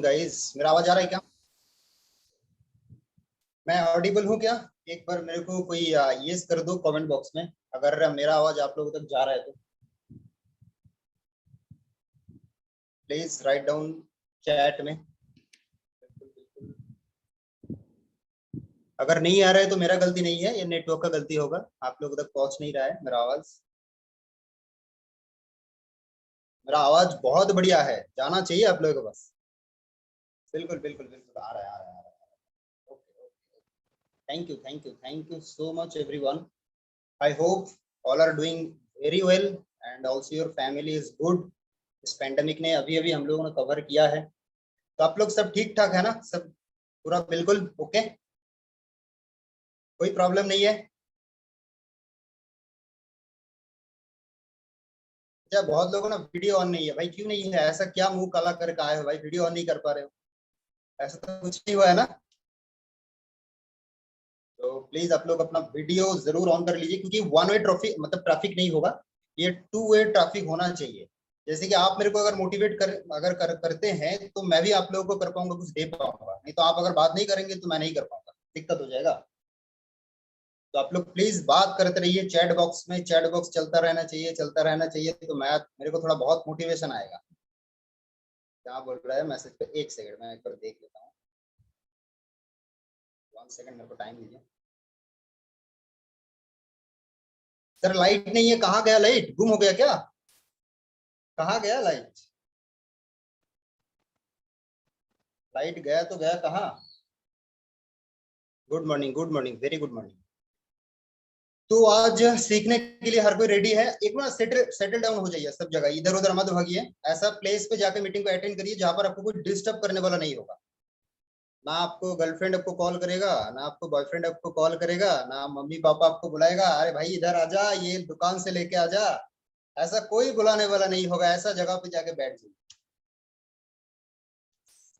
Guys, मेरा आवाज आ रहा है क्या? मैं ऑडिबल हूँ क्या? एक बार मेरे को कोई यस कर दो कमेंट बॉक्स में, अगर मेरा आवाज आप लोगों तक जा रहा है तो प्लीज राइट डाउन चैट में। बिल्कुल बिल्कुल। अगर नहीं आ रहा है तो मेरा गलती नहीं है, ये नेटवर्क का गलती होगा, आप लोगों तक पहुंच नहीं रहा है मेरा आवाज। मेरा आवाज बहुत बढ़िया है, जाना चाहिए आप लोगों को बस। बिल्कुल बिल्कुल बिल्कुल, आ रहा है आ रहा है आ रहा है। Okay okay. Thank you so much everyone. I hope all are doing very well and also your family is good। इस पेंडेमिक ने अभी अभी हम लोगों ने कवर किया है, तो आप लोग सब ठीक ठाक है ना? सब पूरा बिल्कुल ओके, कोई प्रॉब्लम नहीं है? अच्छा, बहुत लोगों ना वीडियो ऑन नहीं है भाई, क्यों नहीं है? ऐसा क्या मुंह काला करके आए हो भाई, वीडियो ऑन नहीं कर पा रहे हो? ऐसा तो कुछ नहीं हुआ है ना? तो प्लीज आप लोग अपना वीडियो जरूर ऑन कर लीजिए, क्योंकि वन वे ट्रैफिक मतलब ट्रैफिक नहीं होगा, ये टू वे ट्रैफिक होना चाहिए। जैसे कि आप मेरे को अगर मोटिवेट करते हैं तो मैं भी आप लोगों को कर पाऊंगा, कुछ दे पाऊंगा, नहीं तो आप अगर बात नहीं करेंगे तो मैं नहीं कर पाऊंगा, दिक्कत हो जाएगा। तो आप लोग प्लीज बात करते रहिए चैट बॉक्स में, चैट बॉक्स चलता रहना चाहिए, चलता रहना चाहिए, तो मैं मेरे को थोड़ा बहुत मोटिवेशन आएगा। क्या बोल रहा है मैसेज पे? एक सेकंड मैं एक बार देख लेता हूँ। 1 सेकंड मेरे को टाइम दीजिए। सर लाइट नहीं है, कहाँ गया लाइट? गुम हो गया क्या? कहाँ गया लाइट? लाइट गया तो गया कहाँ? Good morning, good morning, very good morning. तो आज सीखने के लिए हर कोई रेडी है? एक बार सेटल डाउन हो जाइए सब जगह, इधर उधर मत भागिए, ऐसा प्लेस पे जाकर मीटिंग को अटेंड करिए जहां पर आपको कोई डिस्टर्ब करने वाला नहीं होगा। ना आपको गर्लफ्रेंड आपको कॉल करेगा, ना आपको बॉयफ्रेंड आपको कॉल करेगा, ना मम्मी पापा आपको बुलाएगा, अरे भाई इधर आजा, ये दुकान से लेके आजा। ऐसा कोई बुलाने वाला नहीं होगा, ऐसा जगह पे जाके बैठ जाइए।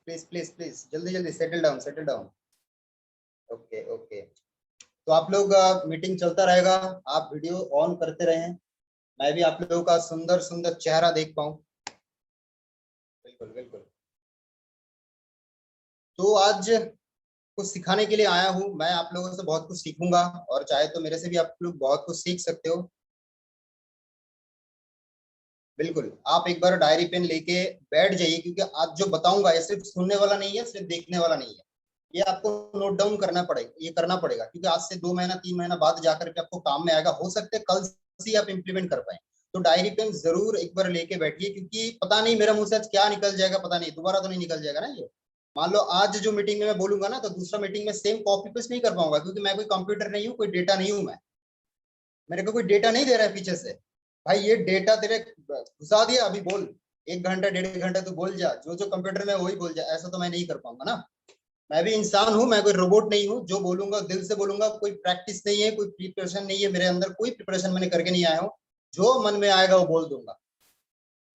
प्लीज प्लीज प्लीज जल्दी जल्दी settle down, settle down. Okay okay. तो आप लोग मीटिंग चलता रहेगा, आप वीडियो ऑन करते रहें, मैं भी आप लोगों का सुंदर सुंदर चेहरा देख पाऊं। बिल्कुल बिल्कुल। तो आज कुछ सिखाने के लिए आया हूँ, मैं आप लोगों से बहुत कुछ सीखूंगा, और चाहे तो मेरे से भी आप लोग बहुत कुछ सीख सकते हो। बिल्कुल, आप एक बार डायरी पेन लेके बैठ जाइए, क्योंकि आज जो बताऊंगा ये सिर्फ सुनने वाला नहीं है, सिर्फ देखने वाला नहीं है, ये आपको नोट डाउन करना पड़ेगा, ये करना पड़ेगा, क्योंकि आज से 2 महीना 3 महीना बाद जाकर के आपको काम में आएगा, हो सकता है कल से आप इम्प्लीमेंट कर पाए। तो डायरी पेन जरूर एक बार लेके बैठिए, क्योंकि पता नहीं मेरा मुंह से आज क्या निकल जाएगा, पता नहीं दोबारा तो नहीं निकल जाएगा ना ये। मान लो आज जो मीटिंग में मैं बोलूंगा ना, तो दूसरा मीटिंग में सेम कॉपी पेस्ट नहीं कर पाऊंगा, क्योंकि मैं कोई कंप्यूटर नहीं हूँ, कोई डेटा नहीं हूँ मैं, मेरे को कोई डेटा नहीं दे रहा है पीछे से। भाई ये डेटा तेरे घुसा दिया, अभी बोल, 1 घंटा 1.5 घंटा तू बोल जा, जो जो कंप्यूटर में वही बोल जा, ऐसा तो मैं नहीं कर पाऊंगा ना। मैं भी इंसान हूँ, मैं कोई रोबोट नहीं हूँ, जो बोलूंगा दिल से बोलूंगा, कोई प्रैक्टिस नहीं है, कोई प्रिपरेशन नहीं है मेरे अंदर, कोई प्रिपरेशन मैंने करके नहीं आया हूँ, जो मन में आएगा वो बोल दूंगा।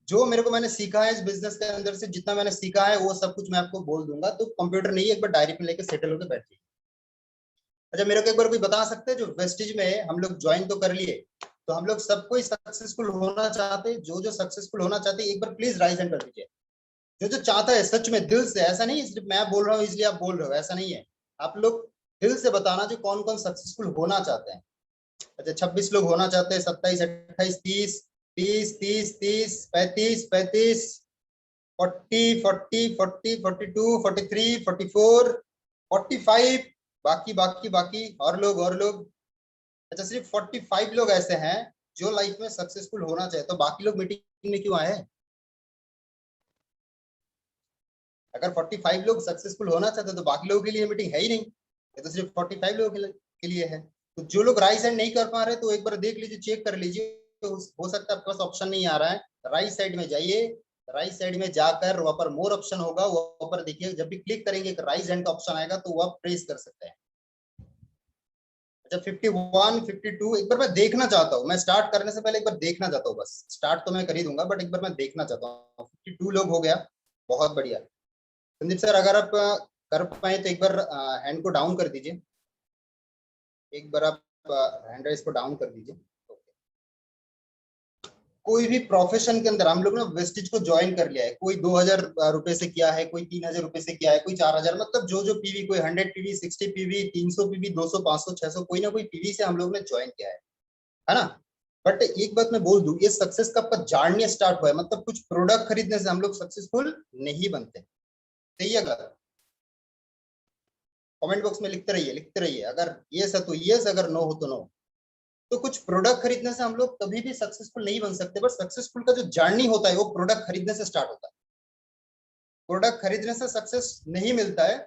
जो मेरे को मैंने सीखा है इस बिजनेस के अंदर से, जितना मैंने सीखा है वो सब कुछ मैं आपको बोल दूंगा। तो कंप्यूटर नहीं है, एक बार डायरी पे लेके सेटल होकर बैठिए। अच्छा, मेरे को एक बार कोई बता सकते हैं, जो वेस्टिज में हम लोग ज्वाइन तो कर लिए, तो हम लोग सब कोई सक्सेसफुल होना चाहते, जो जो सक्सेसफुल होना चाहते एक बार प्लीज राइज हैंड कर दीजिए। जो जो चाहता है सच में दिल से, ऐसा नहीं है सिर्फ मैं बोल रहा हूँ इसलिए आप बोल रहे हो, ऐसा नहीं है। आप लोग दिल से बताना जो कौन कौन सक्सेसफुल होना चाहते हैं। अच्छा, 26 लोग होना चाहते हैं, 27 28 30, 30 30 30 35 35, 40 40 40 42 43 44 45, बाकी बाकी बाकी और लोग और लोग। अच्छा, सिर्फ 45 लोग ऐसे हैं जो लाइफ में सक्सेसफुल होना चाहे, तो बाकी लोग मीटिंग में क्यों आए हैं? अगर 45 लोग सक्सेसफुल होना चाहते तो बाकी लोगों के लिए मीटिंग है ही नहीं, ये तो सिर्फ 45 लोगों के लिए है। तो जो लोग राइट साइड नहीं कर पा रहे, तो एक बार देख लीजिए, चेक कर लीजिए, तो हो सकता है आपके पास ऑप्शन नहीं आ रहा है। राइट साइड में जाइए, राइट साइड में जाकर वहां पर मोर ऑप्शन होगा, वहां पर देखिए, जब भी क्लिक करेंगे एक राइट हैंड का ऑप्शन आएगा, तो वो आप प्रेस कर सकते हैं। अच्छा, 51 52 एक बार मैं देखना चाहता हूँ, मैं स्टार्ट करने से पहले एक बार देखना चाहता हूँ, बस स्टार्ट तो मैं कर ही दूंगा, बट एक बार मैं देखना चाहता हूँ। 52 लोग हो गया, बहुत बढ़िया। संदीप सर, अगर आप कर पाए तो एक बार हैंड को डाउन कर दीजिए, एक बार आप हैंड राइज को डाउन कर दीजिए। ओके। कोई भी प्रोफेशन के अंदर हम लोग ने वेस्टेज को ज्वाइन कर लिया है, कोई 2,000 रुपए से किया है, कोई 3,000 रुपए से किया है, कोई 4,000, मतलब जो जो पीवी, कोई 100 पीवी, 60 पीवी, 300 पीवी, 200, 500, 600, कोई ना कोई पीवी से हम लोग ने ज्वाइन किया है ना। बट एक बात मैं बोल दूं, ये सक्सेस का आपका जानने स्टार्ट हुआ है, मतलब कुछ प्रोडक्ट खरीदने से हम लोग सक्सेसफुल नहीं बनते। सही है गलत? कमेंट बॉक्स में लिखते रहिए, लिखते रहिए, अगर यस है तो यस, अगर नो हो तो नो। तो कुछ प्रोडक्ट खरीदने से हम लोग कभी भी सक्सेसफुल नहीं बन सकते, बट सक्सेसफुल का जो जर्नी होता है वो प्रोडक्ट खरीदने से स्टार्ट होता है। प्रोडक्ट खरीदने से सक्सेस नहीं मिलता है,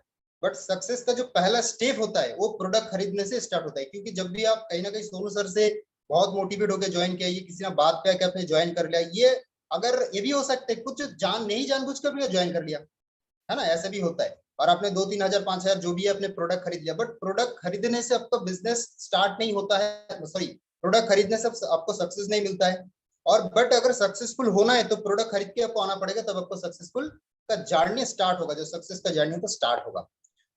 बट सक्सेस का जो पहला स्टेप होता है वो प्रोडक्ट खरीदने से स्टार्ट होता है। क्योंकि जब भी आप कहीं ना कहीं सोनू सर से बहुत मोटिवेट होकर ज्वाइन किया, ये किसी ने बात पे आके आपने ज्वाइन कर लिया, ये अगर ये भी हो सकता है कुछ जान नहीं जानबूझ कर भी ज्वाइन कर लिया, है ना, ऐसा भी होता है। और आपने 2-3 हजार 5,000 जो भी है अपने प्रोडक्ट खरीद लिया, बट प्रोडक्ट खरीदने से आपका बिजनेस स्टार्ट नहीं होता है, सॉरी, प्रोडक्ट खरीदने से आपको सक्सेस नहीं मिलता है। और बट अगर सक्सेसफुल होना है तो प्रोडक्ट खरीद के आपको आना पड़ेगा, तब आपको सक्सेसफुल का जर्नी स्टार्ट होगा, जो सक्सेस का जर्नी तो स्टार्ट होगा।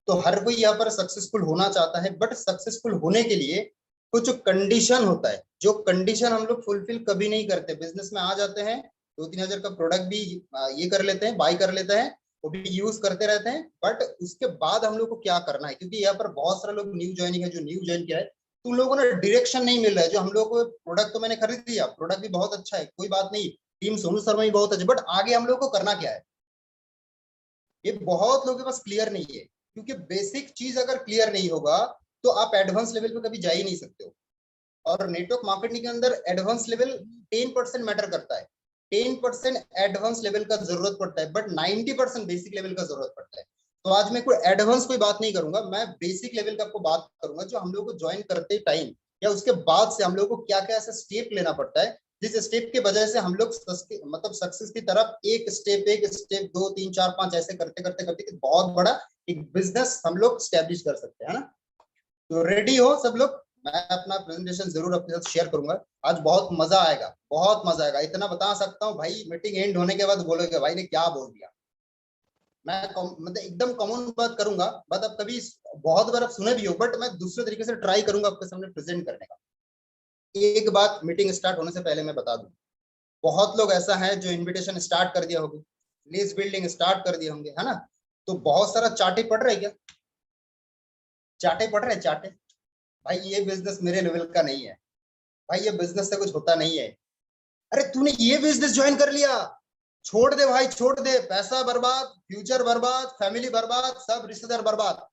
तो हर कोई यहाँ पर सक्सेसफुल होना चाहता है, बट सक्सेसफुल होने के लिए कुछ कंडीशन होता है, जो कंडीशन हम लोग फुलफिल कभी नहीं करते। बिजनेस में आ जाते हैं, 2-3 हजार का प्रोडक्ट भी ये कर लेते हैं, बाई कर लेते हैं, वो भी यूज करते रहते हैं, बट उसके बाद हम लोग को क्या करना है, क्योंकि यहाँ पर बहुत सारे लोग न्यू ज्वाइनिंग है, जो न्यू ज्वाइन किया है, तो उन लोगों को डायरेक्शन नहीं मिल रहा है। जो हम लोग को प्रोडक्ट तो मैंने खरीद लिया, प्रोडक्ट भी बहुत अच्छा है, कोई बात नहीं, टीम सोनू शर्मा भी बहुत अच्छी, बट आगे हम लोग को करना क्या है, ये बहुत लोगों के पास क्लियर नहीं है। क्योंकि बेसिक चीज अगर क्लियर नहीं होगा तो आप एडवांस लेवल पे कभी जा ही नहीं सकते हो। और नेटवर्क मार्केटिंग के अंदर एडवांस लेवल 10% मैटर करता है, 10% एडवांस लेवल का जरूरत पड़ता है, बट 90% बेसिक लेवल का जरूरत पड़ता है। तो आज मैं कोई एडवांस कोई बात नहीं करूंगा, मैं बेसिक लेवल का आपको बात करूंगा, जो हम लोग को ज्वाइन करते टाइम या उसके बाद से हम लोग को क्या क्या ऐसा स्टेप लेना पड़ता है, जिस स्टेप की वजह से हम लोग मतलब सक्सेस की तरफ एक स्टेप, एक स्टेप, 2 3 4 5 ऐसे करते करते करते बहुत बड़ा एक बिजनेस हम लोग स्टैब्लिश कर सकते हैं, है ना। तो रेडी हो सब लोग? मैं अपना प्रेजेंटेशन जरूर अपने साथ शेयर करूंगा। आज बहुत मजा आएगा, बहुत मजा आएगा, इतना बता सकता हूँ भाई, मीटिंग एंड होने के बाद बोलोगे भाई ने क्या बोल दिया। मैं मतलब एकदम कॉमन बात करूंगा, बात आप कभी बहुत बार आप सुने भी हो, बट मैं दूसरे तरीके से ट्राई करूंगा आपके सामने प्रेजेंट करने का। एक बात मीटिंग स्टार्ट होने से पहले मैं बता दूं, बहुत लोग ऐसा है जो इनविटेशन स्टार्ट कर दिया होगा, लिस्ट बिल्डिंग स्टार्ट कर दिए होंगे, है ना। तो बहुत सारा चार्टे पढ़ रहे क्या? चार्टे पढ़ रहे, चार्टे? भाई ये बिजनेस मेरे लेवल का नहीं है, भाई ये बिजनेस से कुछ होता नहीं है। अरे तूने ये बिजनेस ज्वाइन कर लिया, छोड़ दे भाई, छोड़ दे, पैसा बर्बाद, फ्यूचर बर्बाद, फैमिली बर्बाद, सब रिश्तेदार बर्बाद।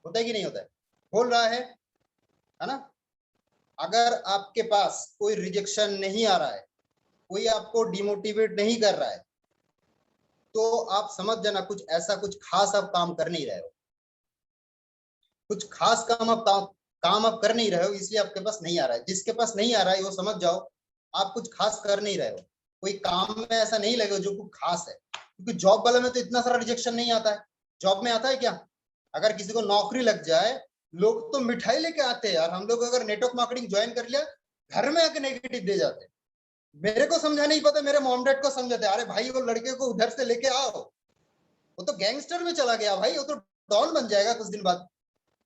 होता है कि नहीं होता है? बोल रहा है ना। अगर आपके पास कोई रिजेक्शन नहीं आ रहा है, कोई आपको डिमोटिवेट नहीं कर रहा है, तो आप समझ जाना कुछ ऐसा कुछ खास आप काम कर नहीं रहे हो। कुछ खास काम आप कर नहीं रहे हो, इसलिए आपके पास नहीं आ रहा है। जिसके पास नहीं आ रहा है वो समझ जाओ आप कुछ खास कर नहीं रहे हो। कोई काम में ऐसा नहीं लगेगा जो कुछ खास है, क्योंकि जॉब वाले में तो इतना सारा रिजेक्शन नहीं आता है। जॉब में आता है क्या? अगर किसी को नौकरी लग जाए, लोग तो मिठाई लेके आते हैं यार। हम लोग अगर नेटवर्क मार्केटिंग ज्वाइन कर लिया, घर में आके नेगेटिव दे जाते हैं। मेरे को समझा नहीं पता, मेरे मॉम डैड को समझाते, अरे भाई वो लड़के को उधर से लेके आओ, वो तो गैंगस्टर में चला गया भाई, वो तो डॉन बन जाएगा कुछ दिन बाद।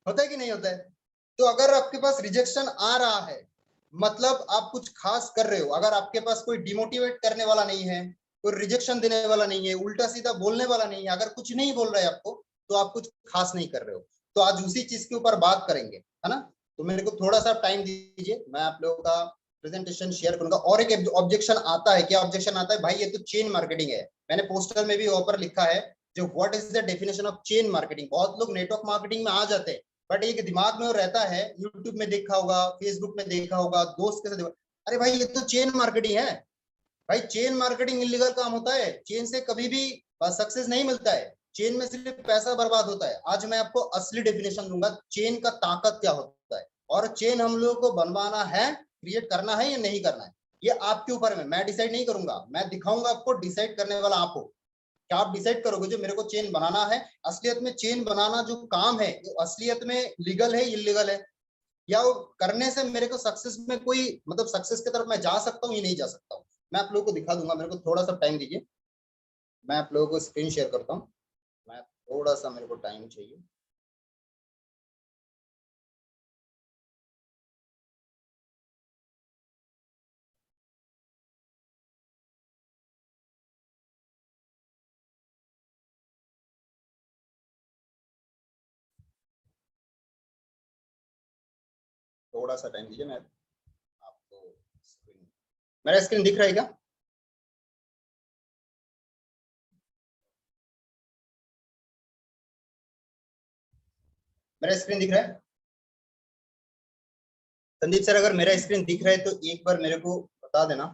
होता है कि नहीं होता है? तो अगर आपके पास रिजेक्शन आ रहा है, मतलब आप कुछ खास कर रहे हो। अगर आपके पास कोई डिमोटिवेट करने वाला नहीं है, कोई रिजेक्शन देने वाला नहीं है, उल्टा सीधा बोलने वाला नहीं है, अगर कुछ नहीं बोल रहा है आपको, तो आप कुछ खास नहीं कर रहे हो। तो आज उसी चीज के ऊपर बात करेंगे, है ना। तो मेरे को थोड़ा सा टाइम दीजिए, मैं आप लोगों का प्रेजेंटेशन शेयर करूंगा। और एक ऑब्जेक्शन आता है, क्या ऑब्जेक्शन आता है भाई, ये तो चेन मार्केटिंग है। मैंने पोस्टर में भी ऊपर लिखा है, जो what is the definition of chain marketing. बहुत लोग नेटवर्क मार्केटिंग में आ जाते हैं, बट एक दिमाग में वो रहता है, यूट्यूब में देखा होगा, फेसबुक में देखा होगा, दोस्त के साथ, अरे भाई ये तो चेन मार्केटिंग है। भाई चेन मार्केटिंग इलीगल काम होता है, चेन से कभी भी सक्सेस नहीं मिलता है, चेन में सिर्फ पैसा बर्बाद होता है। आज मैं आपको असली डेफिनेशन दूंगा चेन का ताकत क्या होता है, और चेन हम लोगों को बनवाना है, क्रिएट करना है या नहीं करना है, ये आपके ऊपर में, मैं डिसाइड नहीं करूंगा, मैं दिखाऊंगा आपको, डिसाइड करने वाला आप हो। क्या आप डिसाइड करोगे जो मेरे को चेन बनाना है? असलियत में चेन बनाना जो काम है वो असलियत में लीगल है, इलीगल है, या वो करने से मेरे को सक्सेस में कोई मतलब सक्सेस की तरफ मैं जा सकता हूँ या नहीं जा सकता हूँ? मैं आप लोगों को दिखा दूंगा, मेरे को थोड़ा सा टाइम दीजिए, मैं आप लोगों को स्क्रीन शेयर करता हूँ। मैं थोड़ा सा, मेरे को टाइम चाहिए। थोड़ा सा टाइम दीजिए, मैं आपको मेरा स्क्रीन दिख रहा है क्या? मेरा स्क्रीन दिख रहा है? संदीप सर, अगर मेरा स्क्रीन दिख रहा है तो एक बार मेरे को बता देना।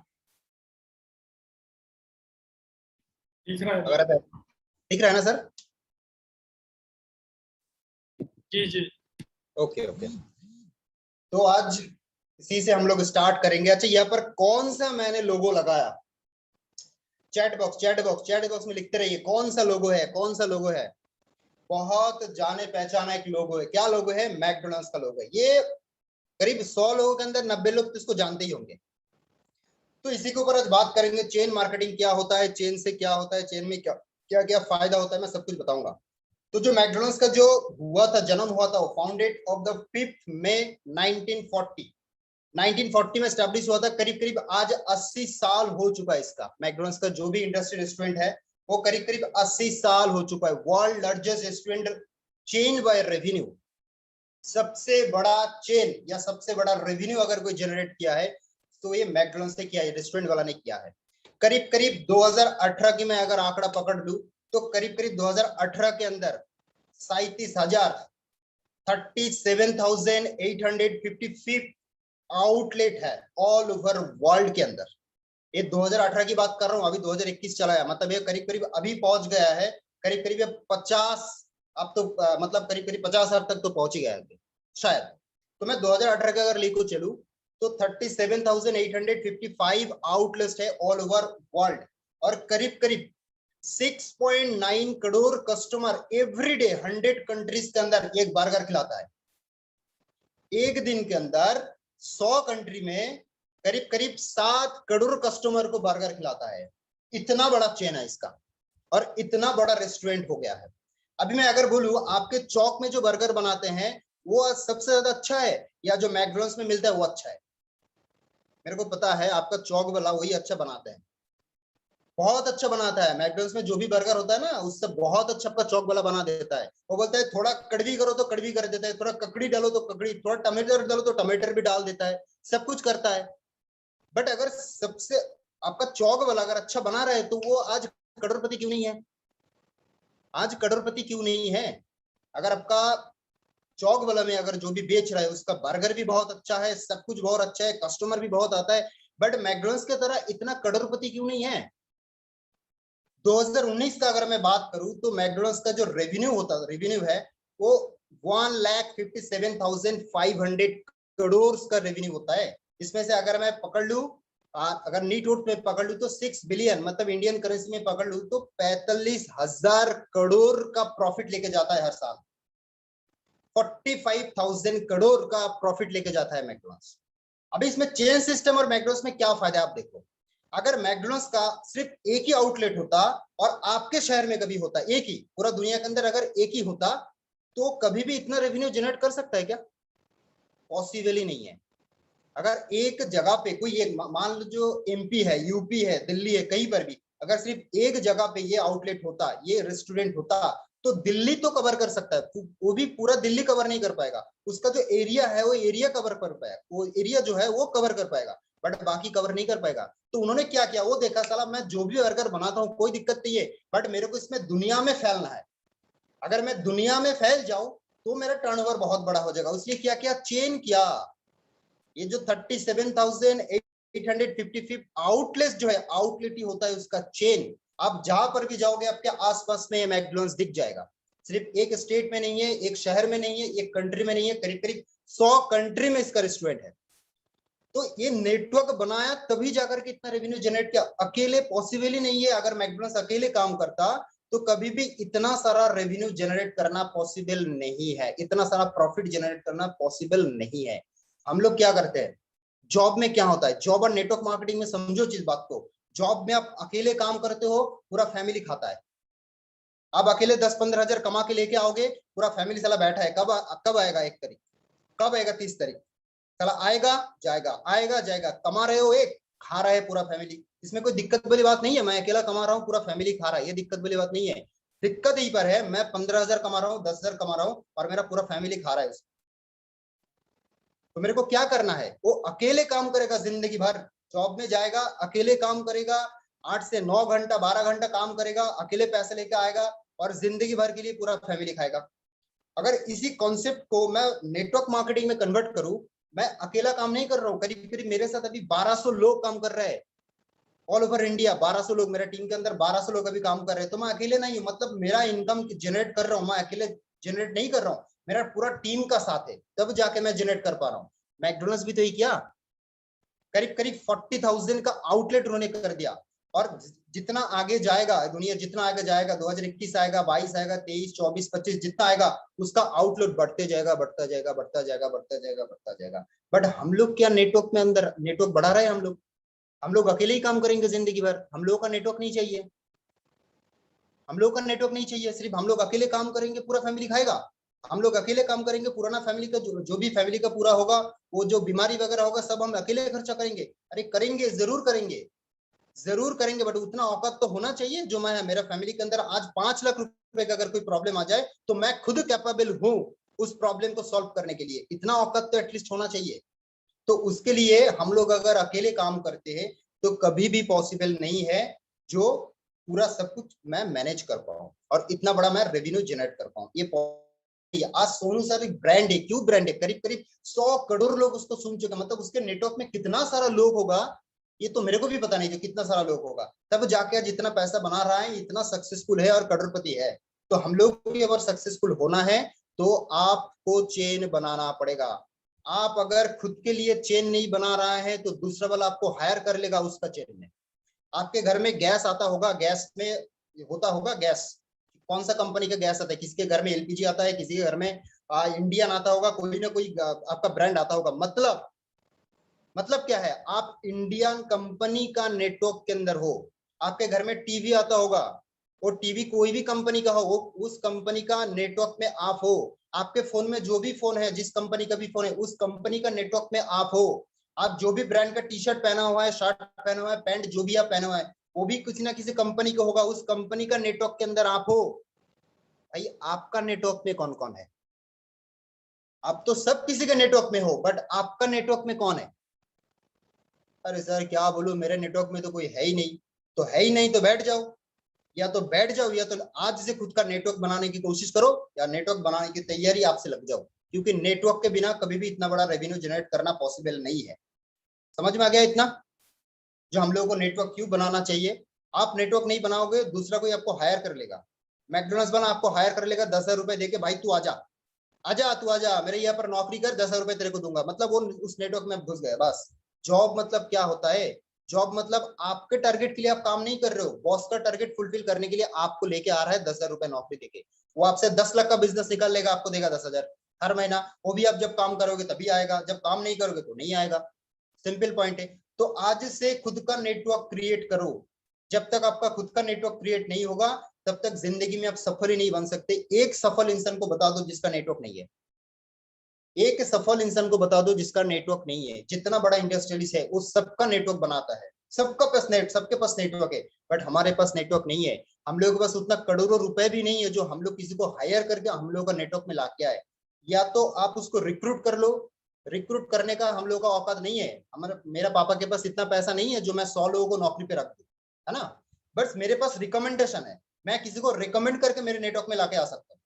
दिख रहा है अगर दिख रहा है ना सर? जी जी। ओके ओके, तो आज इसी से हम लोग स्टार्ट करेंगे। अच्छा, यहाँ पर कौन सा मैंने लोगो लगाया? चैट बॉक्स में लिखते रहिए कौन सा लोगो है, कौन सा लोगो है। बहुत जाने पहचाना एक लोगो है। क्या लोगो है? मैकडोनल्ड्स का लोगो है। ये करीब 100 लोगों के अंदर 90 लोग तो इसको जानते ही होंगे। तो इसी के ऊपर आज बात करेंगे, चेन मार्केटिंग क्या होता है, चेन से क्या होता है, चेन में क्या क्या क्या फायदा होता है, मैं सब कुछ बताऊंगा। तो जो मैकडोनल्ड्स का जो हुआ था, जन्म हुआ था, वो फाउंडेड ऑफ द 5 मई 1940 में स्टैब्लिश हुआ था। करीब करीब आज 80 साल हो चुका है इसका। मैकडोनल्ड्स का जो भी इंडस्ट्रियल रेस्टोरेंट है वो करीब करीब 80 साल हो चुका है। World largest restaurant chain by revenue, सबसे बड़ा चेन या सबसे बड़ा रेवेन्यू अगर कोई जनरेट किया है तो ये मैकडोनल्ड्स ने किया है, रेस्टोरेंट वाला ने किया है। करीब करीब 2018 की मैं अगर आंकड़ा पकड़ लूं तो करीब करीब 2018 के अंदर 37,000 37,855 आउटलेट है ऑल ओवर वर्ल्ड के अंदर। ये 2018 की बात कर रहा हूं, अभी 2021 चला है, मतलब ये करीब करीब अभी पहुंच गया है करीब करीब 50, अब तो मतलब करीब करीब 50,000 तक तो पहुंच ही गया है शायद। तो मैं 2018 का अगर लेकर चलूं तो 37,855 आउटलेट्स है ऑल ओवर वर्ल्ड, और करीब करीब 6.9 crore customer every day 100 countries के अंदर एक बर्गर खिलाता है। एक दिन के अंदर 100 कंट्री में करीब करीब 7 करोड़ कस्टमर को बर्गर खिलाता है। इतना बड़ा चेन है इसका और इतना बड़ा रेस्टोरेंट हो गया है। अभी मैं अगर बोलूं आपके चौक में जो बर्गर बनाते हैं वो सबसे ज्यादा अच्छा है या जो मैकडोनल्ड्स में मिलता है वो अच्छा है? मेरे को पता है आपका चौक वाला वही अच्छा बनाते हैं, बहुत अच्छा बनाता है। मैकडोनल्ड्स में जो भी बर्गर होता है ना उससे बहुत अच्छा आपका चौक वाला बना देता है। वो बोलता है थोड़ा कड़वी करो तो कड़वी कर देता है, थोड़ा ककड़ी डालो तो ककड़ी, थोड़ा टमाटर डालो तो टमाटर भी डाल देता है, सब कुछ करता है। बट अगर सबसे आपका चौक वाला अगर अच्छा बना रहा है तो वो आज करोड़पति क्यों नहीं है? आज करोड़पति क्यों नहीं है? अगर आपका चौक वाला में अगर जो भी बेच रहा है उसका बर्गर भी बहुत अच्छा है, सब कुछ बहुत अच्छा है, कस्टमर भी बहुत आता है, बट मैकडोनल्ड्स की तरह इतना करोड़पति क्यों नहीं है? 2019 का अगर मैं बात करूं तो मैकडोनल्ड्स का जो रेवेन्यू है वो 1,57,500 करोड़ का रेवेन्यू होता है। इसमें से अगर मैं पकड़ लूं, अगर नीट वोट में पकड़ लूं तो 6 बिलियन मतलब इंडियन करेंसी में पकड़ लूं तो 45,000 करोड़ का प्रॉफिट लेके जाता है हर साल। 45,000 करोड़ का प्रॉफिट लेके जाता है मैकडोनल्ड्स। अभी इसमें चेन सिस्टम और मैकडोनल्ड्स में क्या फायदा है आप देखो। अगर मैकडोनल्ड्स का सिर्फ एक ही आउटलेट होता और आपके शहर में कभी होता एक ही, पूरा दुनिया के अंदर अगर एक ही होता तो कभी भी इतना रेवेन्यू जनरेट कर सकता है क्या? पॉसिबल ही नहीं है। अगर एक जगह पे कोई एक मान लो जो एमपी है, यूपी है, दिल्ली है, कहीं पर भी अगर सिर्फ एक जगह पे ये आउटलेट होता, ये रेस्टोरेंट होता तो दिल्ली तो कवर कर सकता है, वो भी पूरा दिल्ली कवर नहीं कर पाएगा। उसका जो एरिया है वो एरिया कवर कर पाएगा, वो एरिया जो है वो कवर कर पाएगा, बट बाकी कवर नहीं कर पाएगा। तो उन्होंने क्या किया, वो देखा साला मैं जो भी बर्गर बनाता हूँ कोई दिक्कत नहीं है, बट मेरे को इसमें दुनिया में फैलना है। अगर मैं दुनिया में फैल जाऊं तो मेरा टर्नओवर बहुत बड़ा हो जाएगा। उसलिए क्या किया, चेन किया। ये जो 37,855 आउटलेट जो है, आउटलेट ही होता है उसका चेन। आप जहां पर भी जाओगे आपके आसपास में मैकडोनल्ड्स दिख जाएगा। सिर्फ एक स्टेट में नहीं है, एक शहर में नहीं है, एक कंट्री में नहीं है, करीब करीब 100 कंट्री में इसका रेस्टोरेंट है। तो ये नेटवर्क बनाया तभी जाकर के इतना रेवेन्यू जनरेट किया, अकेले पॉसिबल ही नहीं है। अगर मैकडोनल्ड्स अकेले काम करता तो कभी भी इतना सारा रेवेन्यू जनरेट करना पॉसिबल नहीं है, इतना सारा प्रॉफिट जनरेट करना पॉसिबल नहीं है। हम लोग क्या करते हैं, जॉब में क्या होता है, जॉब और नेटवर्क मार्केटिंग में समझो चीज बात को। जॉब में आप अकेले काम करते हो, पूरा फैमिली खाता है। आप अकेले 10-15 हजार कमा के लेके आओगे, पूरा फैमिली साला बैठा है, कब आएगा 1 तारीख, कब आएगा 30 तारीख, साला आएगा जाएगा आएगा जाएगा। कमा रहे हो एक, खा रहा है पूरा फैमिली। इसमें कोई दिक्कत वाली बात नहीं है, मैं अकेला कमा रहा हूँ पूरा फैमिली खा रहा है, ये दिक्कत वाली बात नहीं है। दिक्कत यही पर है, मैं 15,000 कमा रहा हूँ, 10,000 कमा रहा हूँ और मेरा पूरा फैमिली खा रहा है। तो मेरे को क्या करना है, वो अकेले काम करेगा जिंदगी भर, जॉब में जाएगा अकेले काम करेगा, 8 से 9 घंटा 12 घंटा काम करेगा, अकेले पैसे लेके आएगा और जिंदगी भर के लिए पूरा फैमिली खाएगा। अगर इसी कॉन्सेप्ट को मैं नेटवर्क मार्केटिंग में कन्वर्ट करूं, मैं अकेला काम नहीं कर रहा हूं, करीब करीब मेरे साथ अभी 1200 लोग काम कर रहे हैं ऑल ओवर इंडिया। 1200 लोग मेरे टीम के अंदर, 1200 लोग अभी काम कर रहे हैं। तो मैं अकेले नहीं हूं, मतलब मेरा इनकम जनरेट कर रहा हूं, मैं अकेले जनरेट नहीं कर रहा हूं, मेरा पूरा टीम का साथ है, तब जाके मैं जनरेट कर पा रहा हूँ। मैकडोनल्ड्स भी तो ही किया, करीब करीब 40,000 का आउटलेट उन्होंने कर दिया। और जितना आगे जाएगा दुनिया, जितना आगे जाएगा, 2021 आएगा, 22 आएगा, 23, 24, 25 जितना आएगा, उसका आउटलेट बढ़ते जाएगा, बढ़ता जाएगा, बढ़ता जाएगा, बढ़ता जाएगा, बढ़ता जाएगा। बट हम लोग क्या नेटवर्क में अंदर नेटवर्क बढ़ा रहे हैं? हम लोग अकेले ही काम करेंगे जिंदगी भर, हम लोगों का नेटवर्क नहीं चाहिए, हम लोग का नेटवर्क नहीं चाहिए। सिर्फ हम लोग अकेले काम करेंगे, पूरा फैमिली खाएगा। हम लोग अकेले काम करेंगे, पुराना फैमिली का जो भी फैमिली का पूरा होगा, वो जो बीमारी वगैरह होगा, सब हम अकेले खर्चा करेंगे। अरे करेंगे, जरूर करेंगे, जरूर करेंगे, बट उतना औकात तो होना चाहिए जो मैं, मेरा फैमिली के अंदर आज 5 लाख रुपए का अगर कोई प्रॉब्लम आ जाए तो मैं खुद कैपेबल हूं उस प्रॉब्लम को सॉल्व करने के लिए। इतना औकात तो एटलीस्ट होना चाहिए। तो उसके लिए हम लोग अगर अकेले काम करते हैं तो कभी भी पॉसिबल नहीं है जो पूरा सब कुछ मैं मैनेज कर पाऊं और इतना बड़ा मैं रेवेन्यू जनरेट कर पाऊं। ये आज सोनू सर एक ब्रांड है, क्यों ब्रांड है? करीब करीब 100 करोड़ लोग उसको सुन चुके, मतलब उसके नेटवर्क में कितना सारा लोग होगा ये तो मेरे को भी पता नहीं जो कितना सारा लोग होगा, तब जाके जितना पैसा बना रहा है, इतना सक्सेसफुल है और करोड़पति है। तो हम लोग को अगर सक्सेसफुल होना है तो आपको चेन बनाना पड़ेगा। आप अगर खुद के लिए चेन नहीं बना रहा है तो दूसरा वाला आपको हायर कर लेगा उसका चेन में। आपके घर में गैस आता होगा, गैस में होता होगा गैस, कौन सा कंपनी का गैस आता है, किसके घर में एलपीजी आता है, किसी के घर में इंडियन आता होगा, कोई ना कोई आपका ब्रांड आता होगा। मतलब क्या है, आप इंडियन कंपनी का नेटवर्क के अंदर हो। आपके घर में टीवी आता होगा, वो टीवी कोई भी कंपनी का हो, वो उस कंपनी का नेटवर्क में आप हो। आपके फोन में जो भी फोन है, जिस कंपनी का भी फोन है, उस कंपनी का नेटवर्क में आप हो। आप जो भी ब्रांड का टी शर्ट पहना हुआ है, शर्ट पहना हुआ है, पैंट जो भी आप पहना हुआ है, वो भी किसी ना किसी कंपनी का होगा, उस कंपनी का नेटवर्क के अंदर आप हो। भाई आपका नेटवर्क में कौन कौन है? आप तो सब किसी के नेटवर्क में हो, बट आपका नेटवर्क में कौन है? अरे सर क्या बोलूं, मेरे नेटवर्क में तो कोई है ही नहीं। तो है ही नहीं तो बैठ जाओ, या तो बैठ जाओ, या तो आज से खुद का नेटवर्क बनाने की कोशिश करो, या नेटवर्क बनाने की तैयारी आपसे लग जाओ। क्योंकि नेटवर्क के बिना कभी भी इतना बड़ा रेवेन्यू जनरेट करना पॉसिबल नहीं है। समझ में आ गया इतना, जो हम लोगों को नेटवर्क क्यों बनाना चाहिए? आप नेटवर्क नहीं बनाओगे, दूसरा कोई आपको हायर कर लेगा। मैकडोनल्ड्स वाला आपको हायर कर लेगा 10,000 रुपए देके, भाई तू आजा, आजा तू आजा मेरे यहाँ पर नौकरी कर, 10,000 रुपए तेरे को दूंगा, मतलब वो उस नेटवर्क में घुस गए बस। जॉब मतलब क्या होता है? जॉब मतलब आपके टारगेट के लिए आप काम नहीं कर रहे हो, बॉस का टारगेट फुलफिल करने के लिए आपको लेके आ रहा है 10,000 रुपए नौकरी देके। वो आपसे 10 लाख का बिजनेस निकाल लेगा, आपको देगा 10,000 हर महीना। वो भी आप जब काम करोगे तभी आएगा, जब काम नहीं करोगे तो नहीं आएगा। सिंपल पॉइंट है। तो आज से खुद का नेटवर्क क्रिएट करो। जब तक आपका खुद का नेटवर्क क्रिएट नहीं होगा तब तक जिंदगी में आप सफल ही नहीं बन सकते। एक सफल इंसान को बता दो जिसका नेटवर्क नहीं है, एक सफल इंसान को बता दो जिसका नेटवर्क नहीं है। जितना बड़ा इंडस्ट्रियलिस्ट है वो सबका नेटवर्क बनाता है, सबके पास नेटवर्क है, बट हमारे पास नेटवर्क नहीं है। हम लोगों के पास उतना करोड़ों रुपए भी नहीं है जो हम लोग किसी को हायर करके हम लोग का नेटवर्क में ला के आए। या तो आप उसको रिक्रूट कर लो, रिक्रूट करने का हम लोग का औकात नहीं है। हमारा मेरा पापा के पास इतना पैसा नहीं है जो मैं 100 लोगों को नौकरी पे रख दूं, है ना। बस मेरे पास रिकमेंडेशन है, मैं किसी को रिकमेंड करके मेरे नेटवर्क में लाके आ सकता हूँ,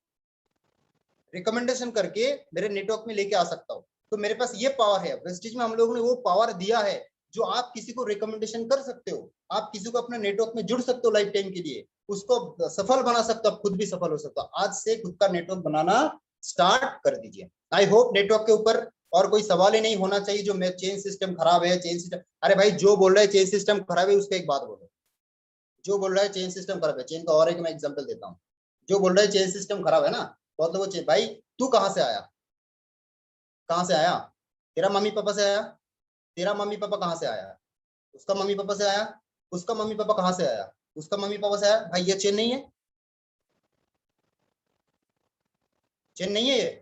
रिकमेंडेशन करके मेरे नेटवर्क में लेके आ सकता हूँ। तो मेरे पास ये पावर है, वेस्टिज में हम लोगों ने वो पावर दिया है जो आप किसी को रिकमेंडेशन कर सकते हो, आप किसी को अपने नेटवर्क में जुड़ सकते हो लाइफ टाइम के लिए, उसको सफल बना सकते हो, आप खुद भी सफल हो सकते हो। आज से खुद का नेटवर्क बनाना स्टार्ट कर दीजिए। आई होप नेटवर्क के ऊपर और कोई सवाल ही नहीं होना चाहिए जो मैं चेन सिस्टम खराब है, चेन सिस्टम, अरे भाई जो बोल रहा है चेन सिस्टम खराब है उसको एक बात बोलो, जो बोल रहा है चेन सिस्टम खराब है, चेन का और एक मैं एग्जांपल देता हूँ। जो बोल रहा है चेन सिस्टम खराब है ना, मतलब वो चेन, भाई तू कहाँ से आया, कहाँ से आया? तेरा मम्मी पापा से आया? तेरा मम्मी पापा कहाँ से आया? उसका मम्मी पापा से आया? उसका मम्मी पापा कहाँ से आया? उसका मम्मी पापा से आया। भाई ये चेन नहीं है, चेन नहीं है ये,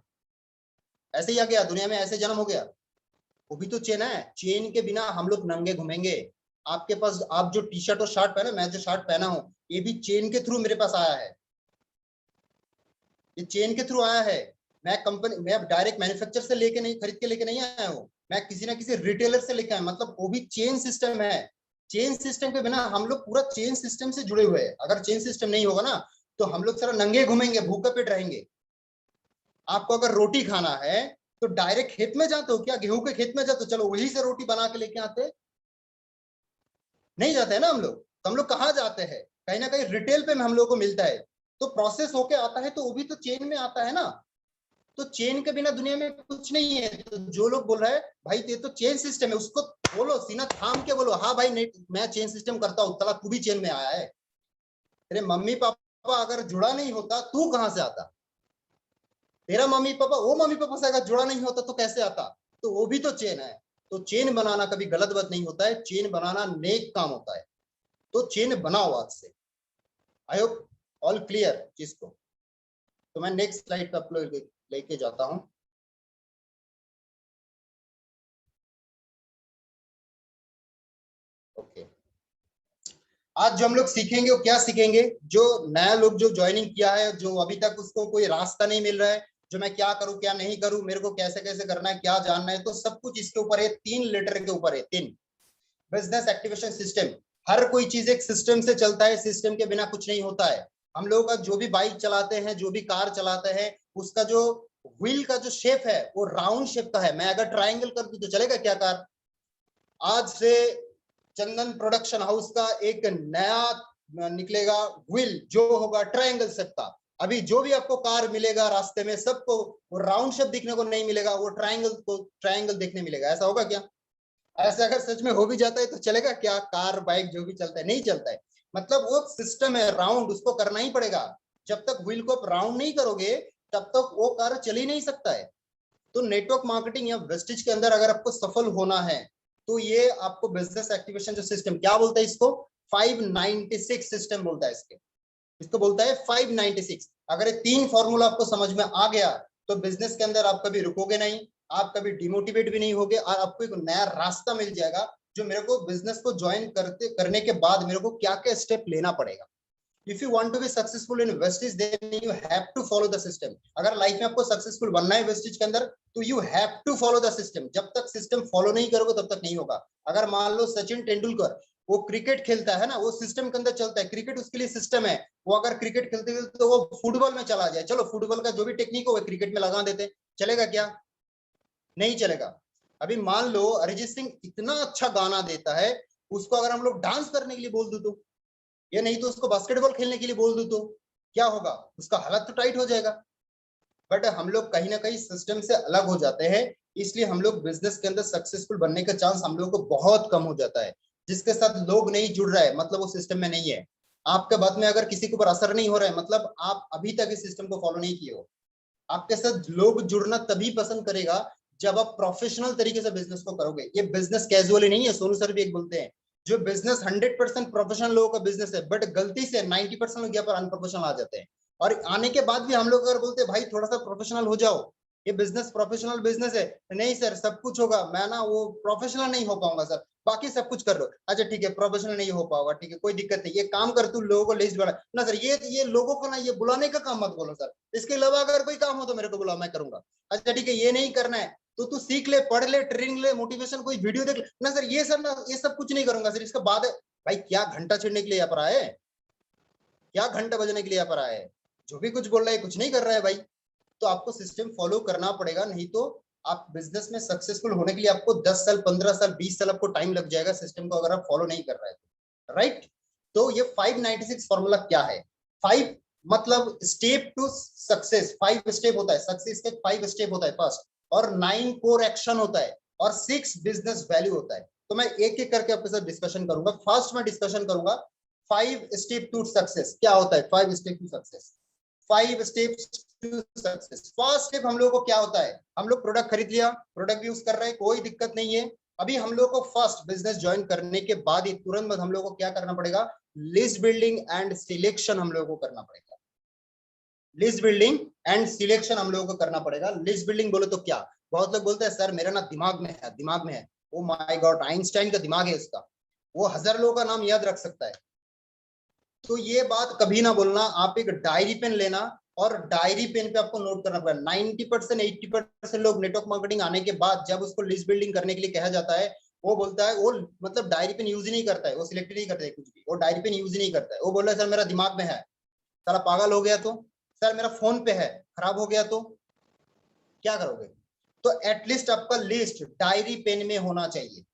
ऐसे ही आ गया दुनिया में, ऐसे जन्म हो गया, वो भी तो चेन है। चेन के बिना हम लोग नंगे घूमेंगे। आपके पास आप जो टी शर्ट और शर्ट पहने, मैं जो शर्ट पहना हूँ ये भी चेन के थ्रू मेरे पास आया है, ये चेन के थ्रू आया है। मैं डायरेक्ट मैन्युफैक्चर से लेके नहीं, खरीद के लेके नहीं आया हूँ, मैं किसी ना किसी रिटेलर से लेके आया, मतलब वो भी चेन सिस्टम है। चेन सिस्टम के बिना हम लोग पूरा चेन सिस्टम से जुड़े हुए हैं। अगर चेन सिस्टम नहीं होगा ना तो हम लोग सारा नंगे घूमेंगे, भूखे पेट रहेंगे। आपको अगर रोटी खाना है तो डायरेक्ट खेत में जाते हो क्या? गेहूं के खेत में जाते हो, चलो वहीं से रोटी बना के लेके आते, नहीं जाते हैं ना हम लोग। तो हम लोग कहाँ जाते हैं? कहीं ना कहीं रिटेल पे हम लोग को मिलता है, तो प्रोसेस होके आता है, तो वो भी तो चेन में आता है ना। तो चेन के बिना दुनिया में कुछ नहीं है। तो जो लोग बोल रहे हैं भाई ये तो चेन सिस्टम है, उसको बोलो, सीना थाम के बोलो, हाँ भाई नहीं मैं चेन सिस्टम करता हूँ, तला तू भी चेन में आया है। तेरे मम्मी पापा अगर जुड़ा नहीं होता तू कहां से आता? तेरा मम्मी पापा वो मम्मी पापा से अगर जुड़ा नहीं होता तो कैसे आता? तो वो भी तो चेन है। तो चेन बनाना कभी गलत बात नहीं होता है, चेन बनाना नेक काम होता है। तो चेन बनाओ आज से। आई होप ऑल क्लियर चीज को। तो मैं नेक्स्ट स्लाइड पे आप लोग लेके जाता हूं। ओके, आज जो हम लोग सीखेंगे वो क्या सीखेंगे? जो नया लोग जो ज्वाइनिंग किया है, जो अभी तक उसको कोई रास्ता नहीं मिल रहा है, जो मैं क्या करूं क्या नहीं करूं, मेरे को कैसे कैसे करना है, क्या जानना है, तो सब कुछ इसके ऊपर है। 3 लेटर के ऊपर है, 3। Business activation system. हर कोई चीज एक सिस्टम से चलता है, सिस्टम के बिना कुछ नहीं होता है। हम लोग का जो भी बाइक चलाते हैं, जो भी कार चलाते हैं, उसका जो व्हील का जो शेप है वो राउंड शेप का है। मैं अगर ट्राइंगल कर दूं तो चलेगा क्या कार? आज से चंदन प्रोडक्शन हाउस का एक नया निकलेगा व्हील जो होगा ट्रायंगल शेप का। अभी जो भी आपको कार मिलेगा रास्ते में सबको वो राउंड शेप दिखने को नहीं मिलेगा, वो ट्रायंगल देखने मिलेगा। ऐसा होगा क्या? ऐसा अगर सच में हो भी जाता है तो चलेगा क्या? कार बाइक जो भी चलता है नहीं चलता है। मतलब वो सिस्टम है राउंड, उसको करना ही पड़ेगा। जब तक व्हील को आप राउंड नहीं करोगे तब तक वो कार चल ही नहीं सकता है। तो नेटवर्क मार्केटिंग या वेस्टिज के अंदर अगर आपको सफल होना है तो ये आपको बिजनेस एक्टिवेशन जो सिस्टम क्या बोलता है इसको? 596 सिस्टम बोलता है इसके। इसको बोलता है 596। अगर ये 3 फॉर्मूला आपको समझ में आ गया तो बिजनेस के अंदर आप कभी रुकोगे नहीं, आप कभी डिमोटिवेट भी नहीं होगे, और आपको एक नया रास्ता मिल जाएगा जो मेरे को बिजनेस को ज्वाइन करने के बाद मेरे को क्या क्या स्टेप लेना पड़ेगा। If you want to be successful in Vestige then you have to follow the system. अगर लाइफ में आपको सक्सेसफुल बनना है वेस्टिज के अंदर तो you have to follow the system. जब तक सिस्टम फॉलो नहीं करोगे तब तक नहीं होगा। अगर मान लो सचिन तेंदुलकर वो क्रिकेट खेलता है ना, वो सिस्टम के अंदर चलता है, क्रिकेट उसके लिए सिस्टम है। वो अगर क्रिकेट खेलते खेलते तो वो फुटबॉल में चला जाए, चलो फुटबॉल का जो भी टेक्निक हो वो क्रिकेट में लगा देते, चलेगा क्या? नहीं चलेगा। अभी मान लो अरिजीत सिंह इतना अच्छा गाना देता है, उसको अगर हम लोग डांस करने के लिए बोल दो तो, ये नहीं तो उसको बास्केटबॉल खेलने के लिए बोल दो तो क्या होगा? उसका हालत तो टाइट हो जाएगा। बट हम लोग कहीं ना कहीं सिस्टम से अलग हो जाते हैं, इसलिए हम लोग बिजनेस के अंदर सक्सेसफुल बनने का चांस हम लोग को बहुत कम हो जाता है। जिसके साथ लोग नहीं जुड़ रहा है मतलब वो सिस्टम में नहीं है। आपके बात में अगर किसी के ऊपर असर नहीं हो रहा है मतलब आप अभी तक इस सिस्टम को फॉलो नहीं किए हो। आपके साथ लोग जुड़ना तभी पसंद करेगा जब आप प्रोफेशनल तरीके से बिजनेस को करोगे। ये बिजनेस कैजुअली नहीं है, सोनू सर भी एक बोलते हैं जो बिजनेस 100% प्रोफेशनल लोगों का बिजनेस है, बट गलती से 90% लोग यहाँ पर अनप्रोफेशनल आ जाते हैं। और आने के बाद भी हम लोग अगर बोलते हैं भाई थोड़ा सा प्रोफेशनल हो जाओ, ये बिजनेस प्रोफेशनल बिजनेस है, नहीं सर सब कुछ होगा, मैं ना वो प्रोफेशनल नहीं हो पाऊंगा सर, बाकी सब कुछ कर लो। अच्छा ठीक है प्रोफेशनल नहीं हो पाओगा, ठीक है कोई दिक्कत नहीं, ये काम कर तू लोगों को लिस्ट बढ़ा ना सर, ये लोगों को ना ये बुलाने का काम मत बोलो सर, इसके अलावा अगर कोई काम हो तो मेरे को बुलाओ मैं करूंगा। अच्छा ठीक है ये नहीं करना है तो तू सीख ले, पढ़ ले, ट्रेनिंग ले, मोटिवेशन कोई वीडियो देख ले ना सर, ये सब ना ये सब कुछ नहीं करूंगा सर, इसके बाद भाई क्या घंटा छेड़ने के लिए यहाँ पर आए? क्या घंटा बजने के लिए यहाँ पर आए? जो भी कुछ बोल रहा है कुछ नहीं कर रहा है भाई। तो आपको सिस्टम फॉलो करना पड़ेगा, नहीं तो आप बिजनेस में सक्सेसफुल होने के लिए आपको 10 साल 15 साल 20 साल आपको टाइम लग जाएगा सिस्टम को अगर आप फॉलो नहीं कर रहे हैं तो, राइट? तो ये 596 फॉर्मूला क्या है? 5 मतलब स्टेप टू सक्सेस, 5 स्टेप होता है सक्सेस के, 5 स्टेप होता है फर्स्ट, और 9 कोर एक्शन होता है, और 6 बिजनेस वैल्यू होता है। तो मैं एक एक करके आपके साथ डिस्कशन करूंगा। फर्स्ट मैं डिस्कशन करूंगा 5 स्टेप टू सक्सेस क्या होता है। 5 step to success, 5 steps to success. First step हम लोगों को क्या होता है? हम लोग प्रोडक्ट खरीद लिया, प्रोडक्ट यूज कर रहे हैं, कोई दिक्कत नहीं है। अभी हम लोग को फर्स्ट बिजनेस ज्वाइन करने के बाद ही तुरंत हम लोग को क्या करना पड़ेगा? लिस्ट बिल्डिंग एंड सिलेक्शन हम लोगों को करना पड़ेगा। लिस्ट बिल्डिंग एंड सिलेक्शन हम लोगों को करना पड़ेगा। लिस्ट बिल्डिंग बोले तो क्या? बहुत लोग बोलते हैं सर मेरा ना दिमाग में है, दिमाग में है। ओ माय गॉड, आइंस्टाइन का दिमाग है उसका, वो 1000 लोगों का नाम याद रख सकता है। तो ये बात कभी ना बोलना। आप एक डायरी पेन लेना, और डायरी पेन पे आपको नोट करना पड़ेगा। 90% 80% लोग नेटवर्क मार्केटिंग आने के बाद जब उसको लिस्ट बिल्डिंग करने के लिए कहा जाता है, वो बोलता है, वो मतलब डायरी पेन यूज ही नहीं करता है, वो सिलेक्ट नहीं करता है कुछ भी, वो डायरी पेन यूज ही नहीं करता है। वो बोल रहा है सर मेरा दिमाग में है, सारा पागल हो गया तो, सर मेरा फोन पे है खराब हो गया तो क्या करोगे? तो एटलीस्ट आपका लिस्ट डायरी पेन में होना चाहिए,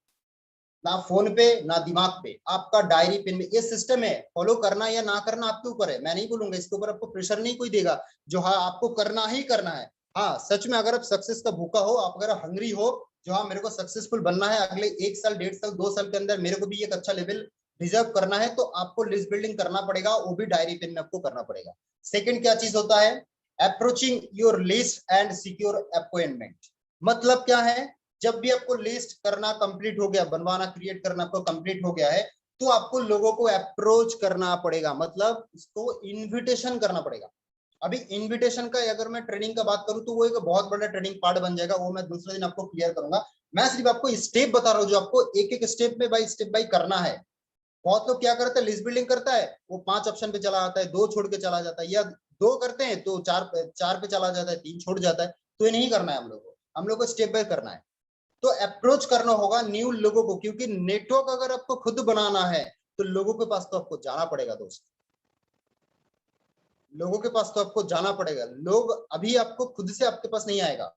ना फोन पे ना दिमाग पे, आपका डायरी पेन में। ये सिस्टम है, फॉलो करना या ना करना आपके ऊपर है, मैं नहीं बोलूंगा, इसके ऊपर आपको प्रेशर नहीं कोई देगा, जो हाँ आपको करना ही करना है। हाँ सच में अगर आप सक्सेस का भूखा हो, आप अगर हंग्री हो, जो हाँ मेरे को सक्सेसफुल बनना है अगले 1 साल 1.5 साल 2 साल के अंदर, मेरे को भी एक अच्छा लेवल डिजर्व करना है, तो आपको लिस्ट बिल्डिंग करना पड़ेगा, वो भी डायरी पेन में आपको करना पड़ेगा। सेकेंड क्या चीज होता है? Approaching your list and secure appointment. मतलब क्या है? जब भी आपको लिस्ट करना कंप्लीट हो गया, बनवाना क्रिएट करना आपको कंप्लीट हो गया है, तो आपको लोगों को अप्रोच करना पड़ेगा, मतलब उसको इनविटेशन करना पड़ेगा। अभी इनविटेशन का अगर मैं ट्रेनिंग का बात करूं तो वो एक बहुत बड़ा ट्रेनिंग पार्ट बन जाएगा, वो मैं दूसरे दिन आपको क्लियर करूंगा। मैं सिर्फ आपको स्टेप बता रहा हूँ जो आपको एक एक स्टेप बाय करना है। बहुत लोग क्या करते हैं, लिस्ट बिल्डिंग करता है, वो 5 ऑप्शन पे चला आता है, 2 छोड़ के चला जाता है, या 2 करते हैं तो 4 पे चला जाता है, 3 छोड़ जाता है। तो ये नहीं करना है हम लोग को, हम लोग को स्टेप बाय करना है। तो अप्रोच करना होगा न्यू लोगों को, क्योंकि नेटवर्क अगर आपको खुद बनाना है तो लोगों के पास तो आपको जाना पड़ेगा दोस्त, लोगों के पास तो आपको जाना पड़ेगा। लोग अभी आपको खुद से आपके पास नहीं आएगा,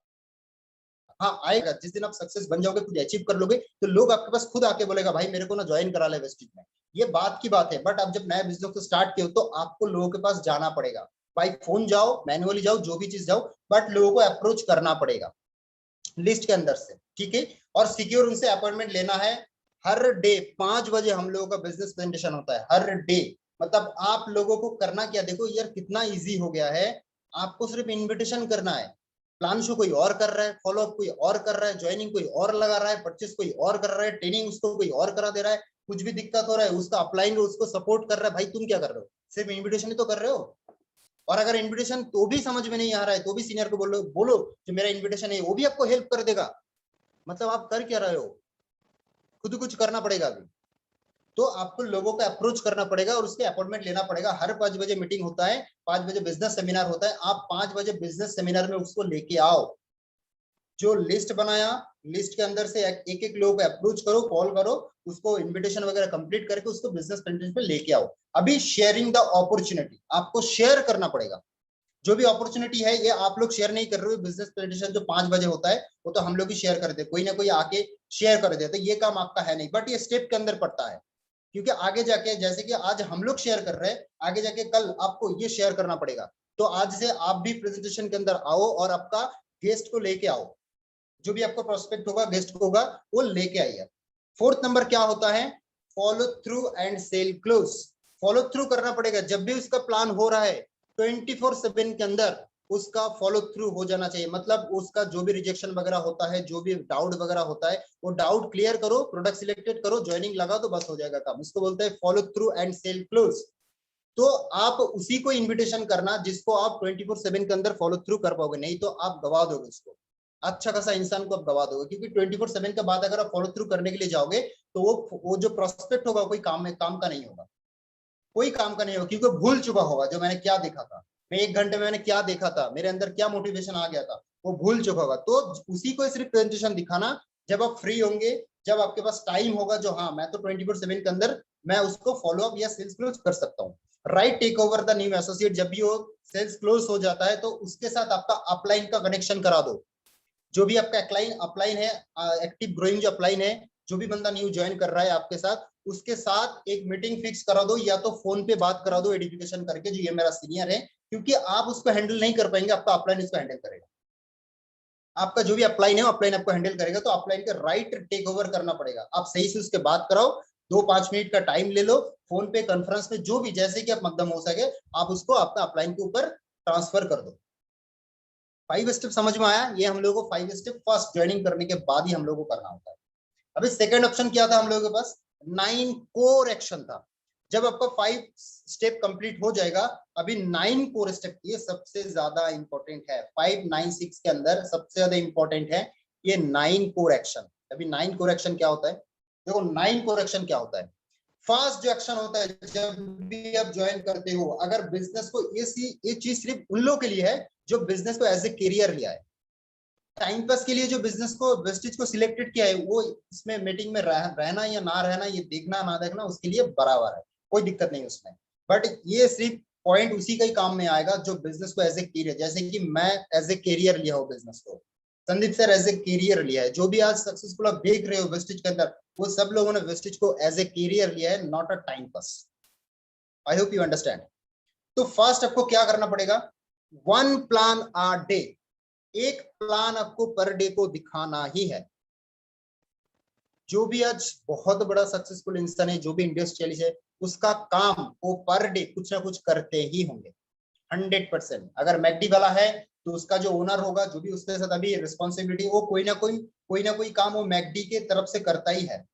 हाँ आएगा जिस दिन आप सक्सेस बन जाओगे, कुछ अचीव कर लोगे, तो लोग आपके पास खुद आके बोलेगा भाई मेरे को ना ज्वाइन करा ले वेस्टिज में। ये बात की बात है, बट अब जब नया बिजनेस को स्टार्ट किया तो आपको लोगों के पास जाना पड़ेगा, बाई फोन जाओ, मैनुअली जाओ, जो भी चीज जाओ, बट लोगों को अप्रोच करना पड़ेगा लिस्ट के अंदर से, ठीक है। और सिक्योर उनसे अपॉइंटमेंट लेना है। हर डे 5 बजे हम लोगों का बिजनेस प्रेजेंटेशन होता है, हर डे। मतलब आप लोगों को करना क्या, देखो यार कितना इजी हो गया है, आपको सिर्फ इनविटेशन करना है। प्लान शो कोई और कर रहा है, फॉलो अप कोई और कर रहा है, ज्वाइनिंग कोई और लगा रहा है, परचेस कोई और कर रहा है, ट्रेनिंग उसको कोई और करा दे रहा है, कुछ भी दिक्कत हो रहा है उसका अपलाइन उसको सपोर्ट कर रहा है। भाई तुम क्या कर रहे हो? सिर्फ इन्विटेशन ही तो कर रहे हो। और अगर इन्विटेशन तो भी समझ में नहीं आ रहा है तो भी सीनियर को बोलो जो मेरा इन्विटेशन है, वो भी आपको हेल्प कर देगा। मतलब आप कर क्या रहे हो? खुद कुछ करना पड़ेगा अभी। तो आपको लोगों का अप्रोच करना पड़ेगा और उसके अपॉइंटमेंट लेना पड़ेगा। हर 5 बजे मीटिंग होता है, 5 बजे बिजनेस सेमिनार होता है, आप 5 बजे बिजनेस सेमिनार में उसको लेके आओ। जो लिस्ट बनाया, लिस्ट के अंदर से एक एक लोगों को अप्रोच करो, कॉल करो, उसको इनविटेशन वगैरह कंप्लीट करके उसको बिजनेस प्रेजेंटेशन पे लेके आओ। अभी शेयरिंग द अपॉर्चुनिटी, आपको शेयर करना पड़ेगा। जो भी अपॉर्चुनिटी है ये आप लोग शेयर नहीं कर रहे हो। बिजनेस प्रेजेंटेशन जो 5 बजे होता है वो तो हम लोग ही शेयर कर देते, कोई ना कोई आके शेयर कर देते, ये काम आपका है नहीं, बट ये स्टेप के अंदर पड़ता है। क्योंकि आगे जाके जैसे कि आज हम लोग शेयर कर रहे हैं, आगे जाके कल आपको ये शेयर करना पड़ेगा। तो आज से आप भी प्रेजेंटेशन के अंदर आओ और आपका गेस्ट को लेके आओ, जो भी आपका प्रोस्पेक्ट होगा, गेस्ट को होगा, वो लेके आइए। फोर्थ नंबर क्या होता है? Follow through and sale close. Follow through करना पड़ेगा, जब भी उसका प्लान हो रहा है 24/7 के अंदर उसका फॉलो थ्रू हो जाना चाहिए। मतलब उसका जो भी रिजेक्शन वगैरह होता है, जो भी डाउट वगैरह होता है, वो डाउट क्लियर करो, प्रोडक्ट सिलेक्टेड करो, ज्वाइनिंग लगा दो, बस हो जाएगा काम। इसको बोलते हैं follow through and sale close. तो आप उसी को इनविटेशन करना जिसको आप 24/7 के अंदर फॉलो थ्रू कर पाओगे, नहीं तो आप गवा दोगे उसको, अच्छा खासा इंसान को आप गवा दोगे। क्योंकि 24/7 के बाद अगर आप फॉलो थ्रू करने के लिए जाओगे तो वो जो प्रोस्पेक्ट होगा कोई काम का नहीं होगा, कोई काम का नहीं होगा, क्योंकि भूल चुका होगा जो मैंने क्या देखा था, मैं 1 घंटे में मैंने क्या देखा था, मेरे अंदर क्या मोटिवेशन आ गया था, वो भूल चुका होगा। तो उसी को सिर्फ प्रेजेंटेशन दिखाना जब आप फ्री होंगे, जब आपके पास टाइम होगा, जो हाँ मैं तो 24/7 के अंदर मैं उसको फॉलो अप या सेल्स क्लोज कर सकता हूँ। Right, take over the new associate. जब भी वो सेल्स क्लोज हो जाता है तो उसके साथ आपका अपलाइन का कनेक्शन करा दो। जो भी आपका अपलाइन है, एक्टिव ग्रोइंग जो अपलाइन है, जो भी बंदा न्यू ज्वाइन कर रहा है आपके साथ, उसके साथ एक मीटिंग फिक्स करा दो, या तो फोन पे बात करा दो एडिफिकेशन करके, जो ये मेरा सीनियर है, क्योंकि आप उसको हैंडल नहीं कर पाएंगे, आपका अपलाइन उसको हैंडल करेगा। आपका जो भी अपलाइन है अपलाइन आपको हैंडल करेगा, तो अपलाइन का राइट टेक ओवर करना पड़ेगा। आप सही से उसके बात कराओ, 2-5 मिनट का टाइम ले लो, फोन पे कॉन्फ्रेंस में जो भी जैसे कि आप मध्यम हो सके, आप उसको आपका अपलाइन के ऊपर ट्रांसफर कर दो। 5 स्टेप समझ में आया? ये हम लोगों को 5 स्टेप फर्स्ट ज्वाइनिंग करने के बाद ही हम लोगों को करना होता है। अभी सेकंड ऑप्शन क्या था हम लोगों के पास? 9 कोर एक्शन था। जब आपका 5 स्टेप कंप्लीट हो जाएगा, अभी 9 कोर स्टेप, ये सबसे ज्यादा इंपॉर्टेंट है। 5, 9, 6 के अंदर सबसे ज्यादा इंपॉर्टेंट है ये 9 कोर एक्शन। अभी 9 कोर एक्शन क्या होता है? देखो 9 कोर एक्शन क्या होता है? फास्ट जो एक्शन होता है जब भी आप ज्वाइन करते हो, अगर बिजनेस को ये चीज सिर्फ उन लोगों के लिए है जो बिजनेस को एज ए करियर लिया है। टाइम पास के लिए जो बिजनेस को वेस्टेज को सिलेक्टेड किया है, वो इसमें मीटिंग में रहना या ना रहना, ये देखना ना देखना उसके लिए बराबर है, कोई दिक्कत नहीं उसमें। बट ये सिर्फ पॉइंट उसी का ही काम में आएगा जो बिजनेस को एज ए करियर, जैसे कि मैं एज ए करियर लिया हूँ बिजनेस को, Sandeep sir as a career लिया है, जो भी आज सक्सेसफुल आप देख रहे हो वेस्टेज के अंदर, वो सब लोगों ने वेस्टेज को एज ए करियर लिया है, not a time pass. I hope you understand. तो फर्स्ट आपको क्या करना पड़ेगा, 1 प्लान आ डे, एक प्लान आपको पर डे को दिखाना ही है। जो भी आज बहुत बड़ा सक्सेसफुल इंसान है, जो भी इंडस्ट्रियलिस्ट है, उसका काम वो पर डे कुछ ना कुछ करते ही होंगे 100%। अगर मैकडी वाला है तो उसका जो ओनर होगा, जो भी उसके साथ अभी रिस्पॉन्सिबिलिटी, वो कोई ना कोई काम वो मैकडी के तरफ से करता ही है।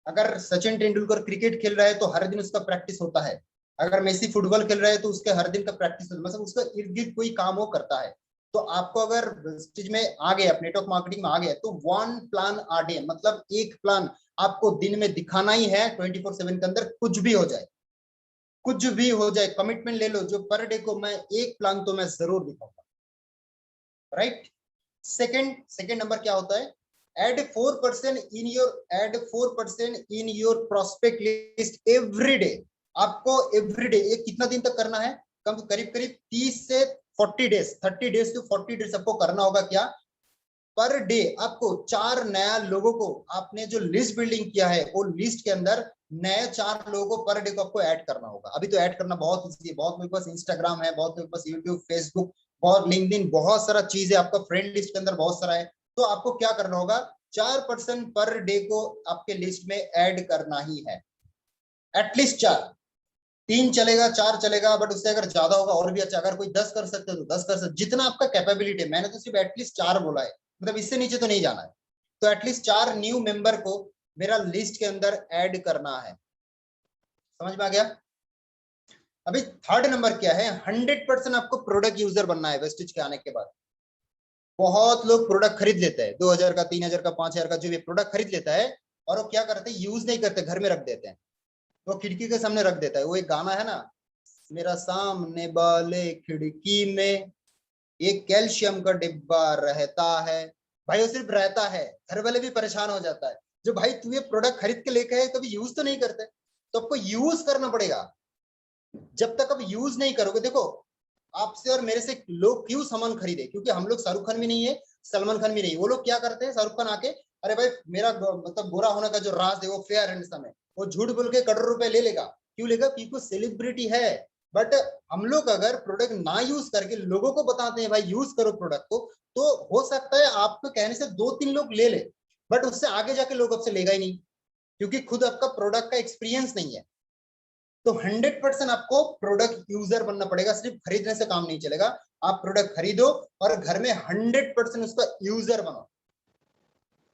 अगर सचिन तेंदुलकर क्रिकेट खेल रहा है तो हर दिन उसका प्रैक्टिस होता है। अगर मेसी फुटबॉल खेल रहा है तो उसके हर दिन का प्रैक्टिस होता है, मतलब उसका इर्द गिर्द कोई काम वो करता है। तो आपको अगर चीज में आ गया, नेटवर्क मार्केटिंग में आ गया, तो 1 प्लान आ डे, मतलब एक प्लान आपको दिन में दिखाना ही है 24/7 के अंदर, कुछ भी हो जाए, कुछ भी हो जाए, कमिटमेंट ले लो जो पर डे को मैं एक प्लान तो मैं जरूर दिखाऊंगा, राइट। सेकंड नंबर क्या होता है, add 4% in your prospect list every day। आपको एवरी डे, ये कितना दिन तक करना है, करीब करीब 30 से 40 डेज, 30 डेज टू 40 डेज आपको करना होगा। क्या, पर डे आपको 4 नया लोगों को, आपने जो लिस्ट बिल्डिंग किया है वो लिस्ट के अंदर नए 4 लोगों को पर डे को आपको ऐड करना होगा। अभी तो ऐड करना बहुत इजी है, बहुत मेरे पास इंस्टाग्राम है, बहुत मेरे पास यूट्यूब, फेसबुक, बहुत लिंक्डइन, बहुत सारा चीज है, आपका फ्रेंड लिस्ट के अंदर बहुत सारा है। तो आपको क्या करना होगा, 4% पर डे को आपके लिस्ट में ऐड करना ही है, एटलीस्ट 4। 3 चलेगा, 4 चलेगा, बट उससे अगर ज्यादा होगा और भी अच्छा। अगर कोई 10 कर सकते हो तो 10 कर सकते, जितना आपका कैपेबिलिटी है। मैंने तो सिर्फ एटलीस्ट 4 बोला है, मतलब इससे नीचे तो नहीं जाना है। तो एटलीस्ट 4 न्यू मेंबर को मेरा लिस्ट के अंदर ऐड करना है। समझ में आ गया। अभी थर्ड नंबर क्या है, 100% आपको प्रोडक्ट यूजर बनना है वेस्टेज के आने के बाद। बहुत लोग प्रोडक्ट खरीद लेते हैं, 2000 का, 3000 का, 5000 का, जो भी प्रोडक्ट खरीद लेता है, और वो क्या करते हैं, यूज नहीं करते, घर में रख देते हैं। वो खिड़की के सामने रख देता है। वो एक गाना है ना, मेरा सामने वाले खिड़की में एक कैल्शियम का डिब्बा रहता है। भाई वो सिर्फ रहता है, घर वाले भी परेशान हो जाता है, जो भाई तू ये प्रोडक्ट खरीद के लेके आए, कभी यूज तो नहीं करते। तो आपको यूज करना पड़ेगा। जब तक आप यूज नहीं करोगे, देखो आपसे और मेरे से लोग क्यों सामान खरीदे, क्योंकि हम लोग शाहरुख खान भी नहीं है, सलमान खान भी नहीं। वो लोग क्या करते हैं, शाहरुख खान आके, अरे भाई मेरा मतलब गोरा होने का जो राज है वो फेयर हैंडसम है, वो झूठ बोल के करोड़ रुपए ले लेगा। क्यों लेगा, क्योंकि सेलिब्रिटी है। बट हम लोग अगर प्रोडक्ट ना यूज करके लोगों को बताते हैं भाई यूज करो प्रोडक्ट को, तो हो सकता है आपको कहने से 2-3 लोग ले ले, बट उससे आगे जाके लोग आपसे लेगा ही नहीं, क्योंकि खुद आपका प्रोडक्ट का एक्सपीरियंस नहीं है। तो 100% आपको प्रोडक्ट यूजर बनना पड़ेगा, सिर्फ खरीदने से काम नहीं चलेगा। आप प्रोडक्ट खरीदो और घर में 100% उसका यूजर बनो,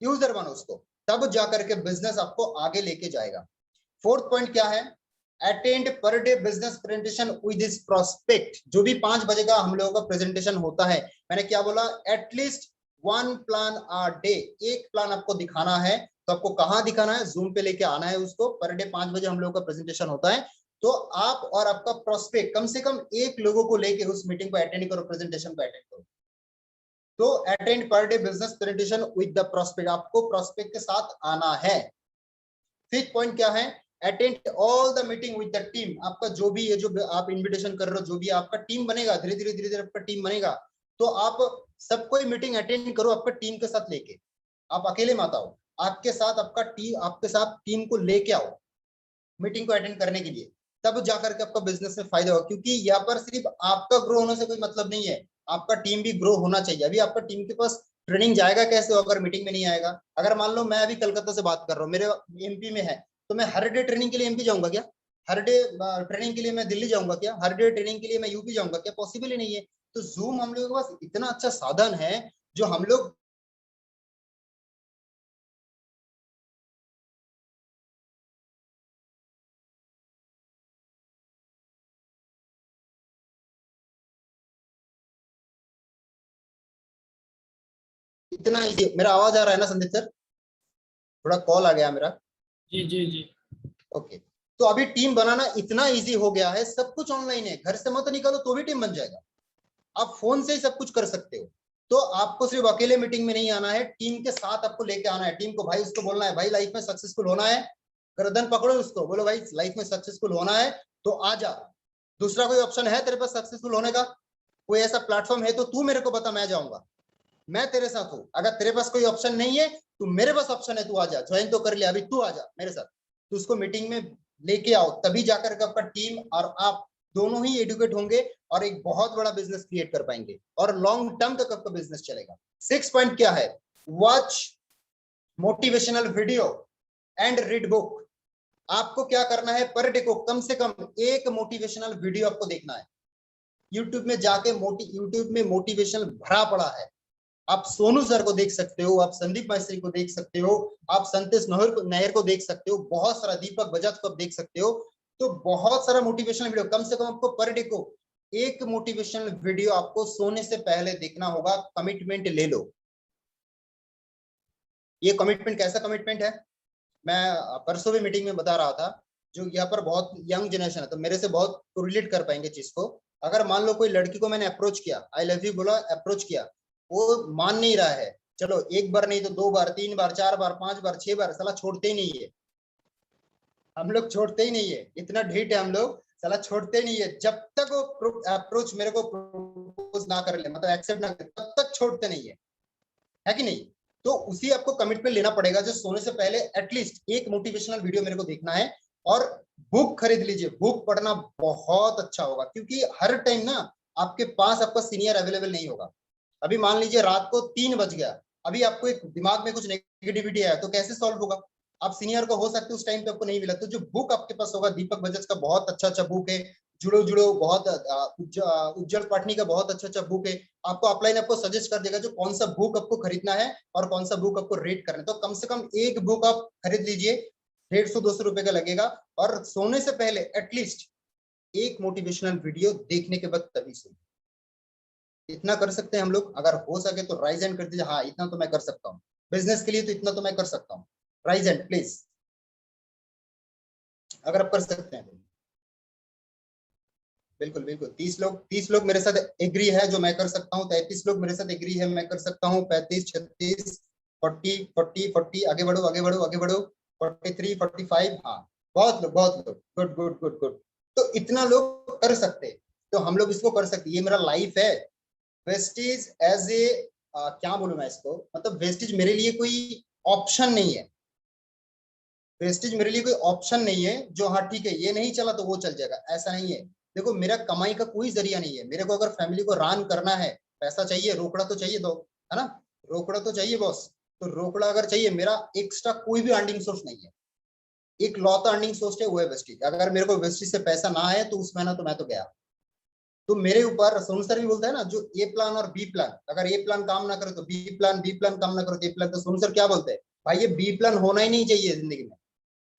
यूजर बनो उसको, तब जाकर के बिजनेस आपको आगे लेके जाएगा। फोर्थ पॉइंट क्या है, attend per day business presentation with this prospect. जो भी 5 बजे का हम लोगों का प्रेजेंटेशन होता है, मैंने क्या बोला, एटलीस्ट 1 प्लान आ डे, एक प्लान आपको दिखाना है। तो आपको कहाँ दिखाना है, जूम पे लेके आना है उसको। पर डे 5 बजे हम लोगों का प्रेजेंटेशन होता है, तो आप और आपका प्रोस्पेक्ट कम से कम एक लोगों को लेके उस मीटिंग को अटेंड करो, प्रेजेंटेशन को अटेंड करो। तो attend per day business presentation with the prospect, आपको प्रोस्पेक्ट के साथ आना है। फिफ्थ पॉइंट क्या है, attend all the meeting with the team. आपका जो भी ये जो आप इनविटेशन कर रहे हो, जो भी आपका टीम बनेगा, धीरे धीरे आपका टीम बनेगा, तो आप सबको मीटिंग अटेंड करो आपका टीम के साथ लेके। आप अकेले मत आओ, आपके साथ आपका टीम, आपके साथ टीम को लेके आओ मीटिंग को अटेंड करने के लिए, तब जाकर के आपका बिजनेस में फायदा होगा। क्योंकि यहाँ पर सिर्फ आपका ग्रो होने से कोई मतलब नहीं है, आपका टीम भी ग्रो होना चाहिए। अभी आपका टीम के पास ट्रेनिंग जाएगा कैसे अगर मीटिंग में नहीं आएगा। अगर मान लो मैं अभी कलकत्ता से बात कर रहा हूँ, मेरे एमपी में है, तो मैं हर डे ट्रेनिंग के लिए एमपी जाऊंगा क्या, हर डे ट्रेनिंग के लिए मैं दिल्ली जाऊंगा क्या, हर डे ट्रेनिंग के लिए मैं यूपी जाऊंगा क्या, पॉसिबल ही नहीं है। तो जूम हम लोगों के पास इतना अच्छा साधन है, जो हम लोग इतना easy। मेरा आवाज आ रहा है ना संदीप सर, थोड़ा कॉल आ गया मेरा। जी जी जी। ओके, तो अभी टीम बनाना इतना इजी हो गया है, सब कुछ ऑनलाइन है, घर से मत निकालो तो भी टीम बन जाएगा, आप फोन से ही सब कुछ कर सकते हो। तो आपको सिर्फ अकेले मीटिंग में नहीं आना है, टीम के साथ आपको लेके आना है। टीम को भाई उसको बोलना है भाई लाइफ में सक्सेसफुल होना है, गर्दन पकड़ो उसको, बोलो भाई लाइफ में सक्सेसफुल होना है तो आ जा। दूसरा कोई ऑप्शन है तेरे पास सक्सेसफुल होने का? कोई ऐसा प्लेटफॉर्म है तो तू मेरे को बता, मैं जाऊंगा, मैं तेरे साथ हूँ। अगर तेरे पास कोई ऑप्शन नहीं है तो मेरे पास ऑप्शन है, तू आ जा, ज्वाइन तो कर लिया, अभी तू आ जा मेरे साथ। तो उसको मीटिंग में लेके आओ, तभी जाकर के आपका टीम और आप दोनों ही एडुकेट होंगे और एक बहुत बड़ा बिजनेस क्रिएट कर पाएंगे और लॉन्ग टर्म तक आपका बिजनेस चलेगा। 6 पॉइंट क्या है? Watch motivational video and read book. आपको क्या करना है, पर डे को कम से कम एक मोटिवेशनल वीडियो आपको देखना है। यूट्यूब में जाके यूट्यूब में मोटिवेशनल भरा पड़ा है, आप सोनू सर को देख सकते हो, आप संदीप मास्त्री को देख सकते हो, आप संतोष नायर को देख सकते हो, बहुत सारा दीपक बजाज को आप देख सकते हो। तो बहुत सारा मोटिवेशनल वीडियो, कम से कम आपको पर डे को एक मोटिवेशनल वीडियो आपको सोने से पहले देखना होगा। कमिटमेंट ले लो। ये कमिटमेंट कैसा कमिटमेंट है, मैं परसों भी मीटिंग में बता रहा था, जो यहाँ पर बहुत यंग जनरेशन है तो मेरे से बहुत रिलेट कर पाएंगे चीज को। अगर मान लो कोई लड़की को मैंने अप्रोच किया, आई लव यू बोला, अप्रोच किया, वो मान नहीं रहा है, चलो एक बार नहीं तो 2 बार, 3 बार, 4 बार, 5 बार, 6 बार, साला छोड़ते ही नहीं है। हम लोग छोड़ते ही नहीं है, इतना ढीठ है हम लोग, साला छोड़ते ही नहीं है। जब तक वो अप्रोच मेरे को प्रपोज ना कर ले, मतलब एक्सेप्ट ना करे, तब तक छोड़ते नहीं है कि नहीं? तो उसी आपको कमिटमेंट लेना पड़ेगा, जो सोने से पहले एटलीस्ट एक मोटिवेशनल वीडियो मेरे को देखना है। और बुक खरीद लीजिए, बुक पढ़ना बहुत अच्छा होगा, क्योंकि हर टाइम ना आपके पास आपका सीनियर अवेलेबल नहीं होगा। अभी मान लीजिए रात को 3 बज गया, अभी आपको एक दिमाग में कुछ नेगेटिविटी आया तो कैसे सॉल्व होगा? आप सीनियर को हो सकते है उस टाइम पे आपको नहीं मिला, तो जो बुक आपके पास होगा, दीपक बजाज का बहुत अच्छा अच्छा बुक है, जुड़ो जुड़ो, बहुत उज्जवल पाटनी का बहुत अच्छा अच्छा बुक है, आपको अपलाइन आपको सजेस्ट कर देगा जो कौन सा बुक आपको खरीदना है और कौन सा बुक आपको रेट करना है। तो कम से कम एक बुक आप खरीद लीजिए, 150-200 रुपए का लगेगा, और सोने से पहले एटलीस्ट एक मोटिवेशनल वीडियो देखने के बाद तभी सोइए। इतना कर सकते हैं हम लोग, अगर हो सके तो राइज हैंड कर दीजिए, हाँ इतना तो मैं कर सकता हूँ, बिजनेस के लिए तो इतना तो मैं कर सकता हूँ। राइज हैंड प्लीज, अगर आप कर सकते हैं तो। बिल्कुल बिल्कुल, 30 लोग मेरे साथ एग्री है जो मैं कर सकता हूँ, 33 लोग मेरे साथ एग्री है मैं कर सकता हूँ, 35, 36, 40, 40, 40, आगे बढ़ो आगे बढ़ो आगे बढ़ो, 43, 45, हाँ बहुत लोग बहुत लोग, गुड गुड गुड गुड। तो इतना लोग कर सकते, तो हम लोग इसको कर सकते, ये मेरा लाइफ है। वेस्टेज एज ए क्या बोलूं मैं इसको, मतलब वेस्टेज मेरे लिए कोई ऑप्शन नहीं है, वेस्टेज मेरे लिए कोई ऑप्शन नहीं है जो हाँ ठीक है ये नहीं चला तो वो चल जाएगा, ऐसा नहीं है। देखो मेरा कमाई का कोई जरिया नहीं है, मेरे को अगर फैमिली को रन करना है, पैसा चाहिए, रोकड़ा तो चाहिए दो, है ना, रोकड़ा तो चाहिए बॉस, तो रोकड़ा अगर चाहिए, मेरा एक्स्ट्रा कोई भी अर्निंग सोर्स नहीं है, एक लौता अर्निंग सोर्स है वो है वेस्टेज। अगर मेरे को वेस्टेज से पैसा ना आए तो उस महीना तो मैं तो गया। तो मेरे ऊपर सोनू सर भी बोलता है ना, जो ए प्लान और बी प्लान, अगर ए प्लान काम ना करे तो बी प्लान, बी प्लान काम ना करो तो ए प्लान। तो सोनू सर क्या बोलते हैं, भाई ये बी प्लान होना ही नहीं चाहिए जिंदगी में,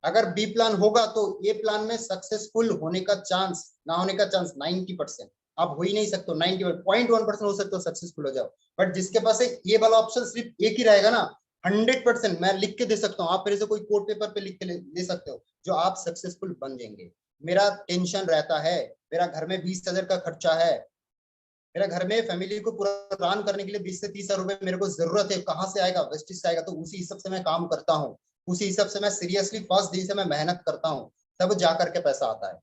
अगर बी प्लान होगा तो ए प्लान में सक्सेसफुल होने का चांस, ना होने का चांस 90%, आप हो ही नहीं सकते, 90.1% हो सकते हो सक्सेसफुल हो जाओ। बट जिसके पास ये वाला ऑप्शन सिर्फ एक ही रहेगा ना, 100% मैं लिख के दे सकता हूँ, आप मेरे से कोई कोड पेपर पे लिख के दे सकते हो, जो आप सक्सेसफुल बन जाएंगे। मेरा टेंशन रहता है, मेरा घर में 20,000 का खर्चा है, मेरा घर में फैमिली को पूरा रन करने के लिए 20 से 30,000 रुपए मेरे को जरूरत है, कहाँ से आएगा, वेस्टेज से आएगा। तो उसी हिसाब से मैं काम करता हूँ, उसी हिसाब से मैं सीरियसली फर्स्ट दिन से मैं मेहनत करता हूँ, तब जा करके पैसा आता है।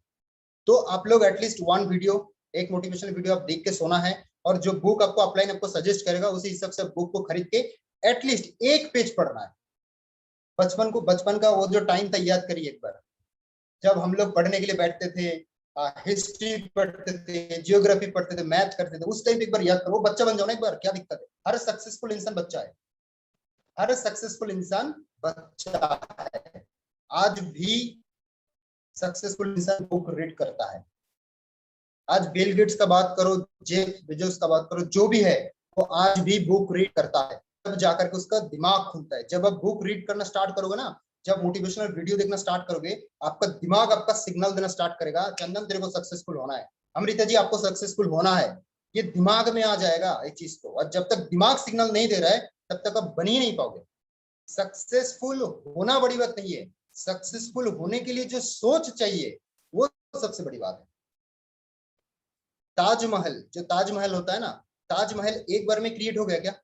तो आप लोग एटलीस्ट वन वीडियो, एक मोटिवेशनल वीडियो आप देख के सोना है, और जो बुक आपको अपलाइन आपको सजेस्ट करेगा उसी हिसाब से बुक को खरीद के एटलीस्ट एक पेज पढ़ना है। बचपन का वो जो टाइम था याद करिए एक बार, जब हम लोग पढ़ने के लिए बैठते थे, हिस्ट्री पढ़ते थे, जियोग्राफी पढ़ते थे, मैथ करते थे, उस टाइम एक बार याद करो, बच्चा बन जाओ ना एक बार, क्या दिक्कत है? हर सक्सेसफुल इंसान बच्चा है, हर सक्सेसफुल इंसान बच्चा है। आज भी सक्सेसफुल इंसान बुक रीड करता है। आज बिल गेट्स का बात करो, जेफ बेजोस का बात करो, जो भी है वो आज भी बुक रीड करता है, तब जाकर के उसका दिमाग खुलता है। जब आप बुक रीड करना स्टार्ट करोगे ना, जब मोटिवेशनल वीडियो देखना स्टार्ट करोगे, आपका दिमाग आपका सिग्नल देना स्टार्ट करेगा, चंदन तेरे को सक्सेसफुल होना है, अमृता जी आपको सक्सेसफुल होना है, ये दिमाग में आ जाएगा इस चीज को। और जब तक दिमाग सिग्नल नहीं दे रहा है तब तक आप बन ही नहीं पाओगे। सक्सेसफुल होना बड़ी बात नहीं है, सक्सेसफुल होने के लिए जो सोच चाहिए वो सबसे बड़ी बात है। ताजमहल, जो ताजमहल होता है ना, ताजमहल एक बार में क्रिएट हो गया क्या?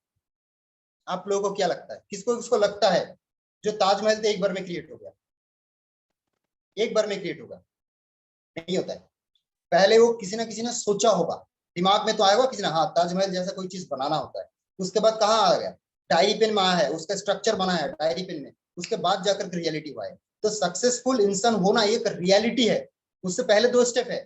आप लोगों को क्या लगता है, किसको किसको लगता है जो ताजमहल तो एक बार में क्रिएट हो गया? एक बार में क्रिएट होगा? नहीं होता है। पहले वो किसी ना किसी ने सोचा होगा, दिमाग में तो आया होगा किसी ने, हाँ ताजमहल जैसा कोई चीज बनाना होता है। उसके बाद कहाँ आ गया? डायरी पेन में आया है, उसका स्ट्रक्चर बना है डायरी पेन में, उसके बाद जाकर रियलिटी हुआ है। तो सक्सेसफुल इंसान होना एक रियलिटी है। उससे पहले दो स्टेप है।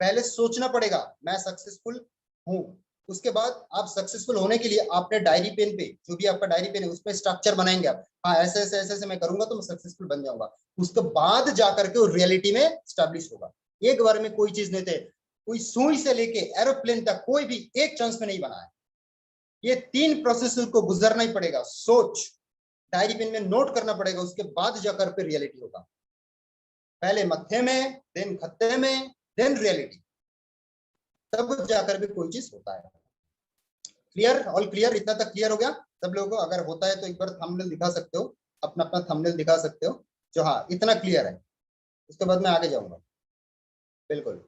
पहले सोचना पड़ेगा मैं सक्सेसफुल हूँ, उसके बाद आप सक्सेसफुल होने के लिए आपने डायरी पेन पे, जो भी आपका डायरी पेन है उसमें स्ट्रक्चर बनाएंगे आप, हाँ ऐसे ऐसे ऐसे ऐसे मैं करूंगा तो मैं सक्सेसफुल बन जाऊंगा। उसके बाद जाकर के वो रियलिटी में स्टैब्लिश होगा। एक बार में कोई चीज नहीं थे, कोई सुई से लेके एरोप्लेन तक कोई भी एक चांस में नहीं बना है। ये 3 प्रोसेस को गुजरना ही पड़ेगा। सोच, डायरी पेन में नोट करना पड़ेगा, उसके बाद जाकर पे रियलिटी होगा। पहले मत्थे में, देन खत्ते में, देन रियलिटी, तब जाकर भी कोई चीज होता है। क्लियर? All clear? इतना तक क्लियर हो गया सब लोगों को? अगर होता है तो एक बार थंबनेल दिखा सकते हो, अपना अपना थंबनेल दिखा सकते हो जो हाँ इतना क्लियर है। उसके बाद मैं आगे जाऊंगा। बिल्कुल।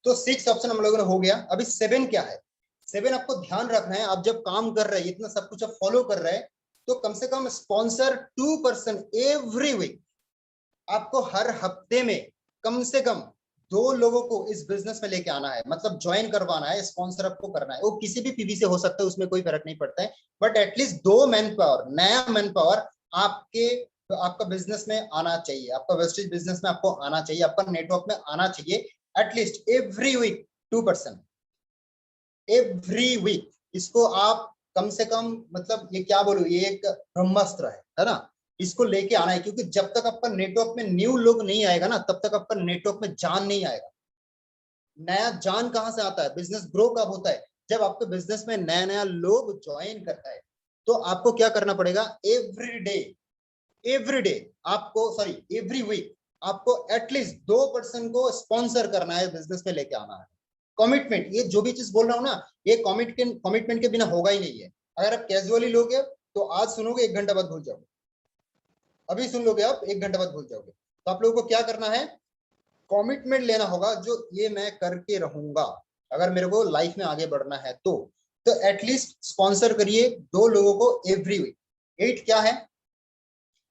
तो 6 ऑप्शन हम लोगों ने हो गया। अभी 7 क्या है? 7 आपको ध्यान रखना है, आप जब काम कर रहे हैं इतना सब कुछ आप फॉलो कर रहे हैं, तो कम से कम स्पॉन्सर 2% एवरी वीक। आपको हर हफ्ते में कम से कम 2 लोगों को इस बिजनेस में लेके आना है, मतलब ज्वाइन करवाना है, स्पॉन्सर आपको करना है। वो किसी भी पीवी से हो सकता है, उसमें कोई फर्क नहीं पड़ता है, बट एटलीस्ट 2 मैन पावर, नया मैन पावर आपके आपका बिजनेस में आना चाहिए, आपका वेस्टेज बिजनेस में आपको आना चाहिए, आपका नेटवर्क में आना चाहिए। At least every week 2%, every week. इसको आप कम से कम, मतलब ये क्या बोलूं, ये एक ब्रह्मास्त्र है ना? इसको लेके आना है, क्योंकि जब तक आपका नेटवर्क में न्यू लोग नहीं आएगा ना, तब तक आपका नेटवर्क में जान नहीं आएगा। नया जान कहां से आता है? बिजनेस ग्रो कब होता है? जब आपके बिजनेस में नया नया लोग ज्वाइन करता है। तो आपको क्या करना पड़ेगा? एवरी डे, एवरी डे आपको, सॉरी एवरी वीक आपको एटलीस्ट 2% को स्पॉन्सर करना है, बिजनेस में लेके आना है। कमिटमेंट, ये जो भी चीज बोल रहा हूं ना, ये कमिटमेंट के बिना होगा ही नहीं है। अगर आप कैजुअली लोगे तो आज सुनोगे, 1 घंटा बाद भूल जाओगे। अभी सुन लोगे आप, 1 घंटा बाद भूल जाओगे। तो आप लोगों को क्या करना है? कमिटमेंट लेना होगा, जो ये मैं करके रहूंगा अगर मेरे को लाइफ में आगे बढ़ना है तो एटलीस्ट स्पॉन्सर करिए 2 लोगों को एवरी वीक। 8 क्या है?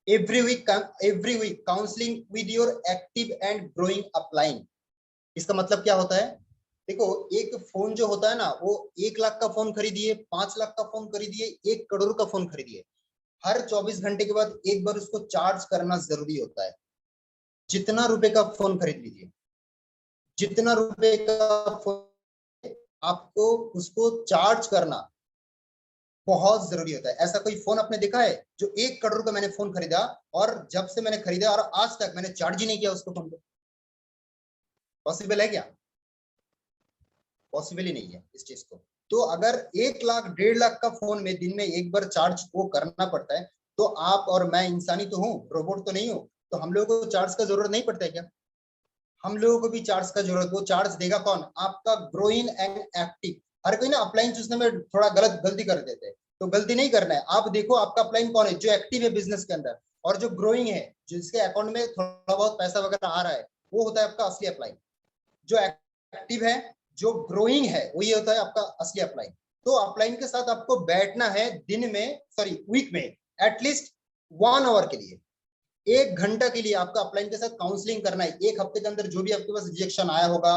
Every week counselling with your active and growing upline. इसका मतलब क्या होता है? देखो, एक फोन जो होता है ना, वो 1 लाख का फोन खरीदिए, 5 लाख का फोन खरीदिए, 1 करोड़ का फोन खरीदिए, हर 24 घंटे के बाद एक बार उसको चार्ज करना जरूरी होता है। जितना रुपए का फोन खरीद लीजिए, जितना रुपए का फोन, आपको उसको चार्ज करना बहुत जरूरी होता है। ऐसा कोई फोन आपने देखा है जो 1 करोड़ का मैंने फोन खरीदा और जब से मैंने खरीदा और आज तक मैंने चार्ज ही नहीं किया उसको फोन को? पॉसिबल है क्या? पॉसिबल ही नहीं है इस चीज को। तो अगर 1 लाख 1.5 लाख का फोन में दिन में एक बार चार्ज को करना पड़ता है, तो आप और मैं इंसानी तो हूँ, रोबोट तो नहीं हूँ, तो हम लोगों को चार्ज का जरूरत नहीं पड़ता है क्या? हम लोगों को भी चार्ज का जरूरत। वो चार्ज देगा कौन? आपका ग्रोइंग एंड एक्टिव। हर कोई ना अपलाइन चूसने में थोड़ा गलती कर देते हैं, तो गलती नहीं करना है। आप देखो आपका अपलाइन कौन है, जो एक्टिव है बिजनेस के अंदर, और जो ग्रोइंग है, जिसके अकाउंट में थोड़ा बहुत पैसा वगैरह आ रहा है, वो होता है आपका असली अपलाइन। जो एक्टिव है, जो ग्रोइंग है, वही होता है आपका असली अपलाइन। तो अपलाइन के साथ आपको बैठना है दिन में, सॉरी वीक में, एटलीस्ट 1 आवर के लिए, 1 घंटा के लिए आपका अपलाइन के साथ काउंसलिंग करना है। एक हफ्ते के अंदर जो भी आपके पास रिजेक्शन आया होगा,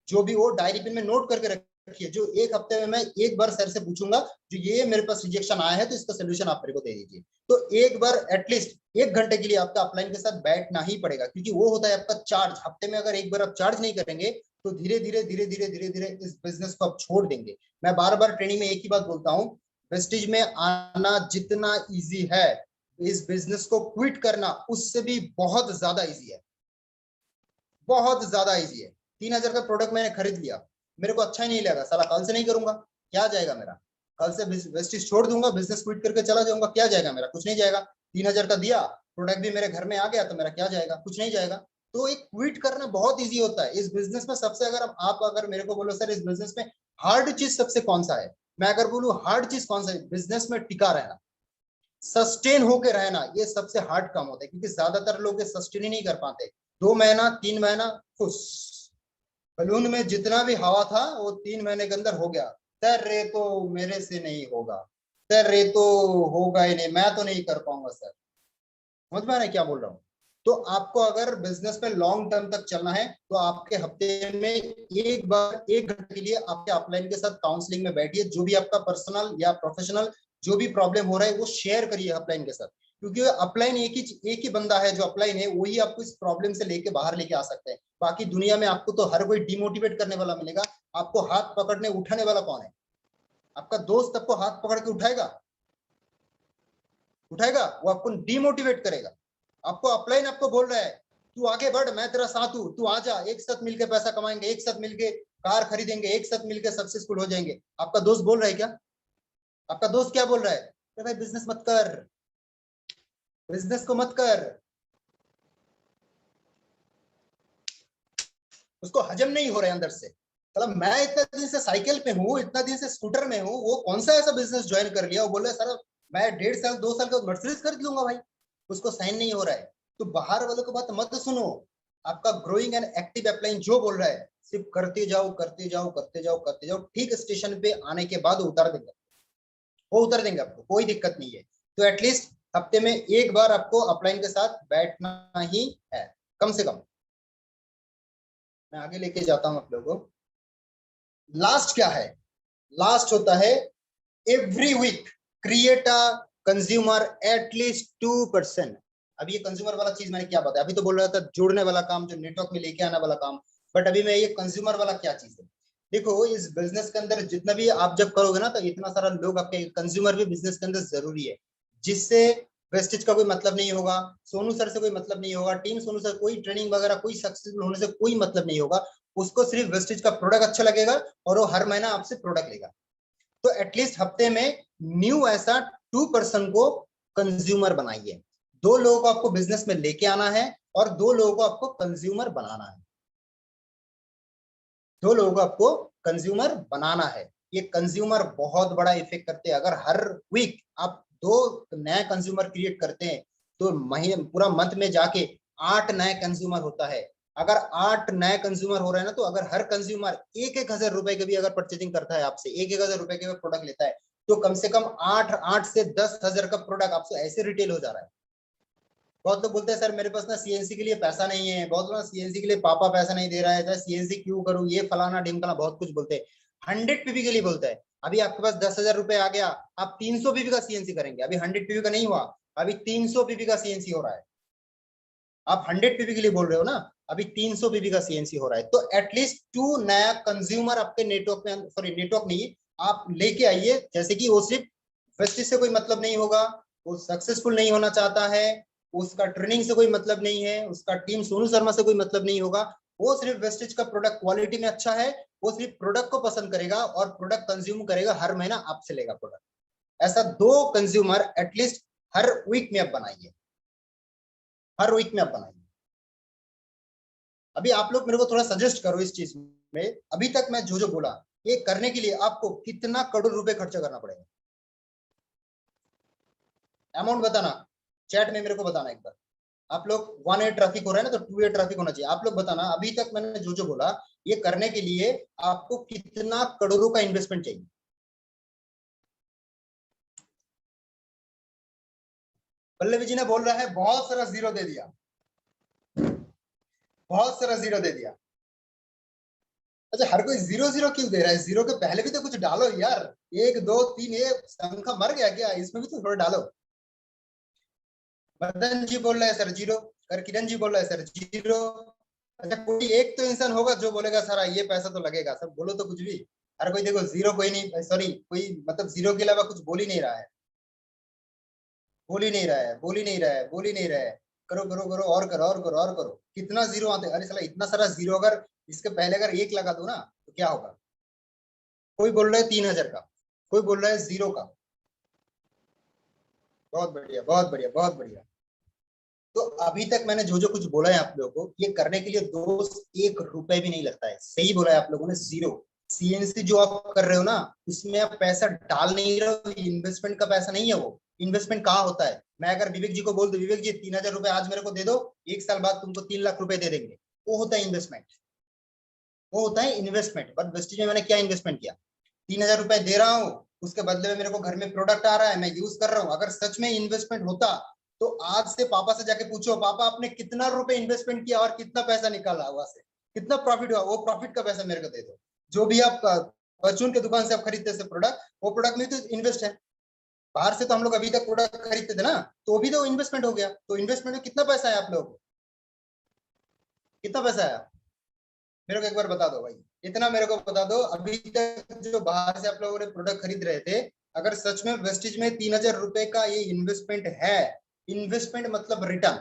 जो भी, वो डायरी पेन में नोट करके रखिए। जो एक हफ्ते में मैं एक बार सर से पूछूंगा, जो ये मेरे पास रिजेक्शन आया है तो इसका सोल्यूशन आप मेरे को दे दीजिए। तो एक बार एटलीस्ट 1 घंटे के लिए आपका अपलाइन के साथ बैठना ही पड़ेगा, क्योंकि वो होता है आपका चार्ज। हफ्ते में अगर एक बार आप चार्ज नहीं करेंगे तो धीरे धीरे धीरे धीरे धीरे धीरे इस बिजनेस को आप छोड़ देंगे। मैं बार बार ट्रेनिंग में एक ही बात बोलता हूँ, वेस्टेज में आना जितना ईजी है, इस बिजनेस को क्विट करना उससे भी बहुत ज्यादा इजी है, बहुत ज्यादा इजी है। 3,000 का प्रोडक्ट मैंने खरीद लिया, मेरे को अच्छा ही नहीं लगा, साला कल से नहीं करूंगा, क्या जाएगा मेरा? कल से वेस्टेज छोड़ दूंगा, बिजनेस क्विट करके चला जाऊंगा, क्या जाएगा मेरा? कुछ नहीं जाएगा। 3,000 का दिया, प्रोडक्ट भी मेरे घर में आ गया, तो मेरा क्या जाएगा? कुछ नहीं जाएगा। तो एक क्विट करना बहुत ईजी होता है इस बिजनेस में। सबसे, अगर आप अगर मेरे को बोलो सर इस बिजनेस में हार्ड चीज सबसे कौन सा है, मैं अगर बोलूं हार्ड चीज कौन सा है, बिजनेस में टिका रहना, सस्टेन होके रहना, ये सबसे हार्ड काम होता है, क्योंकि ज्यादातर लोग सस्टेन ही नहीं कर पाते। 2 महीना 3 महीना खुश, बलून में जितना भी हवा था वो 3 महीने के अंदर हो गया, सर रे तो मेरे से नहीं होगा, सर रे तो होगा ही नहीं, मैं तो नहीं कर पाऊंगा सर। समझ में आ रहा है क्या बोल रहा हूँ? तो आपको अगर बिजनेस में लॉन्ग टर्म तक चलना है तो आपके हफ्ते में एक बार 1 घंटे के लिए आपके अपलाइन के साथ काउंसलिंग में बैठिए, जो भी आपका पर्सनल या प्रोफेशनल जो भी प्रॉब्लम हो रहा है वो शेयर करिए अपलाइन के साथ, क्योंकि अपलाइन एक ही बंदा है, जो अपलाइन है वही आपको इस प्रॉब्लम से लेके बाहर लेके आ सकते हैं। बाकी दुनिया में आपको तो हर कोई डिमोटिवेट करने वाला मिलेगा, आपको हाथ पकड़ने उठाने वाला कौन है? आपका दोस्त आपको हाथ पकड़ के उठाएगा? उठाएगा? वो आपको डिमोटिवेट करेगा। आपको अपलाइन आपको बोल रहा है तू आगे बढ़, मैं तेरा साथ हूं, तू आ जा, एक साथ मिलके पैसा कमाएंगे, एक साथ मिलके कार खरीदेंगे, एक साथ मिलके सक्सेसफुल हो जाएंगे। आपका दोस्त बोल रहा है क्या? आपका दोस्त क्या बोल रहा है? भाई बिजनेस मत कर, बिजनेस को मत कर। उसको हजम नहीं हो रहा है अंदर से, मतलब मैं इतना दिन से साइकिल पे हूँ, इतना दिन से स्कूटर में हूँ, वो कौन सा ऐसा बिजनेस ज्वाइन कर लिया, वो बोल रहा है सर मैं 1.5 साल 2 साल का मर्सिडीज खरीद लूंगा भाई, उसको साइन नहीं हो रहा है। तो बाहर वालों की बात मत सुनो, आपका ग्रोइंग एंड एक्टिव अपलाइन जो बोल रहा है सिर्फ करते जाओ करते जाओ करते जाओ करते जाओ, ठीक स्टेशन पे आने के बाद उतार देंगे, वो उतर देंगे, आपको कोई दिक्कत नहीं है। तो एटलीस्ट हफ्ते में एक बार आपको अपलाइन के साथ बैठना ही है, कम से कम। मैं आगे लेके जाता हूं आप लोगों को। लास्ट क्या है? लास्ट होता है every week create a consumer at least 2%। अभी ये कंज्यूमर वाला चीज मैंने क्या बताया? अभी तो बोल रहा था जोड़ने वाला काम, जो नेटवर्क में लेके आना वाला काम, बट अभी मैं ये कंज्यूमर वाला क्या चीज है, देखो इस बिजनेस के अंदर जितना भी आप जब करोगे ना, तो इतना सारा लोग आपके कंज्यूमर भी बिजनेस के अंदर जरूरी है, जिससे वेस्टेज का कोई मतलब नहीं होगा, सोनू सर से कोई मतलब नहीं होगा, टीम सोनू सर कोई ट्रेनिंग वगैरह कोई सक्सेसफुल होने से कोई मतलब नहीं होगा, उसको सिर्फ वेस्टेज का प्रोडक्ट अच्छा लगेगा और वो हर महीना आपसे प्रोडक्ट लेगा। तो एटलीस्ट हफ्ते में न्यू ऐसा 2% को कंज्यूमर बनाइए। 2 लोगों को आपको बिजनेस में लेके आना है और 2 लोगों को आपको कंज्यूमर बनाना है। 2 लोगों को आपको कंज्यूमर बनाना है। ये कंज्यूमर बहुत बड़ा इफेक्ट करते हैं। अगर हर वीक आप 2 नए कंज्यूमर क्रिएट करते हैं तो महीने पूरा मंथ में जाके 8 नए कंज्यूमर होता है। अगर 8 नए कंज्यूमर हो रहे हैं ना, तो अगर हर कंज्यूमर 1,000 रुपए के भी अगर परचेजिंग करता है आपसे, 1,000 रुपए के प्रोडक्ट लेता है, तो कम से कम 8 से 10,000 का प्रोडक्ट आपसे ऐसे रिटेल हो जा रहा है। बहुत लोग बोलते हैं सर मेरे पास ना सीएनसी के लिए पैसा नहीं है, बहुत लोग सीएनसी के लिए पापा पैसा नहीं दे रहा है, सीएनसी क्यों करूं, ये फलाना ढिमकाना बहुत कुछ बोलते हैं। 100 पीवी के लिए बोलता है। अभी आपके पास 10,000 रुपए आ गया, आप 300 पीवी का सीएनसी करेंगे। अभी 100 पीवी का नहीं हुआ, अभी 300 पीवी का सीएनसी हो रहा है। आप 100 पीवी के लिए बोल रहे हो ना, अभी 300 पीवी का सीएनसी हो रहा है। तो एटलीस्ट 2 नया कंज्यूमर आपके नेटवर्क में, सॉरी नेटवर्क नहीं, आप लेके आइए, जैसे कि वो सिर्फ वेस्टेज से कोई मतलब नहीं होगा, वो सक्सेसफुल नहीं होना चाहता है, उसका ट्रेनिंग से कोई मतलब नहीं है, उसका टीम सोनू शर्मा से कोई मतलब नहीं होगा, वो सिर्फ वेस्टेज का प्रोडक्ट क्वालिटी में अच्छा है, वो सिर्फ प्रोडक्ट को पसंद करेगा और प्रोडक्ट कंज्यूम करेगा, हर महीना आपसे लेगा प्रोडक्ट। ऐसा 2 कंज्यूमर एटलीस्ट हर वीक में आप बनाइए, हर वीक में आप बनाइए। अभी आप लोग मेरे को थोड़ा सजेस्ट करो इस चीज में, अभी तक मैं जो जो बोला ये करने के लिए आपको कितना करोड़ रुपए खर्चा करना पड़ेगा? अमाउंट बताना, चैट में मेरे को बताना एक बार। आप लोग 1 वे ट्रैफिक हो रहा है ना, तो 2 वे ट्रैफिक होना चाहिए। आप लोग बताना अभी तक मैंने जो जो बोला ये करने के लिए आपको कितना करोड़ों का इन्वेस्टमेंट चाहिए? पल्लवी जी ने बोल रहा है बहुत सारा जीरो दे दिया, बहुत सारा जीरो दे दिया। अच्छा हर कोई जीरो जीरो क्यों दे रहा है? जीरो के पहले भी तो कुछ डालो यार, 1 2 3, ये संख्या मर गया क्या? इसमें भी तो थोड़ा डालो। मदन जी बोल रहे हैं सर जीरो, कर किरण जी बोल रहे हैं सर जीरो। अच्छा कोई एक तो इंसान होगा जो बोलेगा सर ये पैसा तो लगेगा, सब बोलो तो कुछ भी। हर कोई देखो जीरो, कोई नहीं, सॉरी कोई मतलब जीरो के अलावा कुछ बोल ही नहीं रहा है, बोल ही नहीं रहा है, बोल ही नहीं रहा है, बोल ही नहीं रहा है। करो करो करो और करो और करो और करो। कितना जीरो आते? अरे साला इतना सारा जीरो, अगर इसके पहले अगर 1 लगा दो ना तो क्या होगा? कोई बोल रहा है 3,000 का, कोई बोल रहा है जीरो का। बहुत बढ़िया बहुत बढ़िया बहुत बढ़िया। तो अभी तक मैंने जो जो कुछ बोला है आप लोगों को, ये करने के लिए दोस्त 1 रुपए भी नहीं लगता है। सही बोला है आप लोगों ने, जीरो। सीएनसी जो आप कर रहे हो ना, उसमें आप पैसा डाल नहीं रहे हो, इन्वेस्टमेंट का पैसा नहीं है वो। इन्वेस्टमेंट कहाँ होता है? मैं अगर विवेक जी को बोल दूं, विवेक जी 3,000 रुपए आज मेरे को दे दो, 1 साल बाद तुमको 3 लाख रुपए दे देंगे, वो होता है इन्वेस्टमेंट। वो होता है इन्वेस्टमेंट। बट वेस्टेज में मैंने क्या इन्वेस्टमेंट किया? 3,000 रुपए दे रहा हूँ, उसके बदले में मेरे को घर में प्रोडक्ट आ रहा है, मैं यूज कर रहा हूँ। अगर सच में इन्वेस्टमेंट होता तो आज से पापा से जाके पूछो, पापा आपने कितना रुपए इन्वेस्टमेंट किया और कितना पैसा निकाला वहां से, कितना प्रॉफिट हुआ, वो प्रॉफिट का पैसा मेरे को दे दो। जो भी आप परचून के दुकान से आप खरीदते थे प्रोडक्ट, वो प्रोडक्ट में तो इन्वेस्ट है। बाहर से तो हम लोग अभी तक प्रोडक्ट खरीदते थे ना, तो वो भी तो इन्वेस्टमेंट हो गया। तो इन्वेस्टमेंट में कितना पैसा है आप लोगों को? कितना पैसा है? मेरे को एक बार बता दो भाई, इतना मेरे को बता दो। अभी तक जो बाहर से आप लोगों ने प्रोडक्ट खरीद रहे थे, अगर सच में वेस्टेज में 3,000 रुपए का ये इन्वेस्टमेंट है, इन्वेस्टमेंट मतलब return,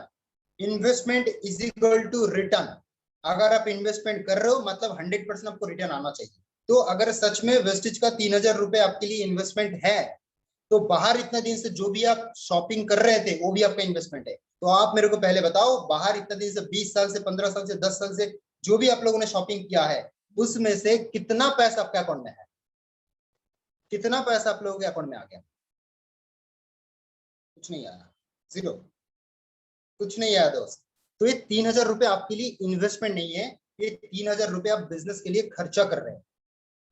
investment is equal to return. अगर आप इन्वेस्टमेंट कर रहे हो मतलब 100% आपको रिटर्न आना चाहिए। तो अगर सच में वेस्टेज का 3,000 रुपए आपके लिए इन्वेस्टमेंट है, तो बाहर इतने दिन से जो भी आप शॉपिंग कर रहे थे वो भी आपका इन्वेस्टमेंट है। तो आप मेरे को पहले बताओ, बाहर इतने दिन से 20 साल से 15 साल से 10 साल से जो भी आप लोगों ने शॉपिंग किया है, उसमें से कितना पैसा आपके अकाउंट में है? कितना पैसा आप लोगों के अकाउंट में आ गया? कुछ नहीं आया, जीरो, कुछ नहीं आया दोस्त। तो ये 3,000 रुपए आपके लिए इन्वेस्टमेंट नहीं है, ये 3,000 रुपए आप बिजनेस के लिए खर्चा कर रहे हैं।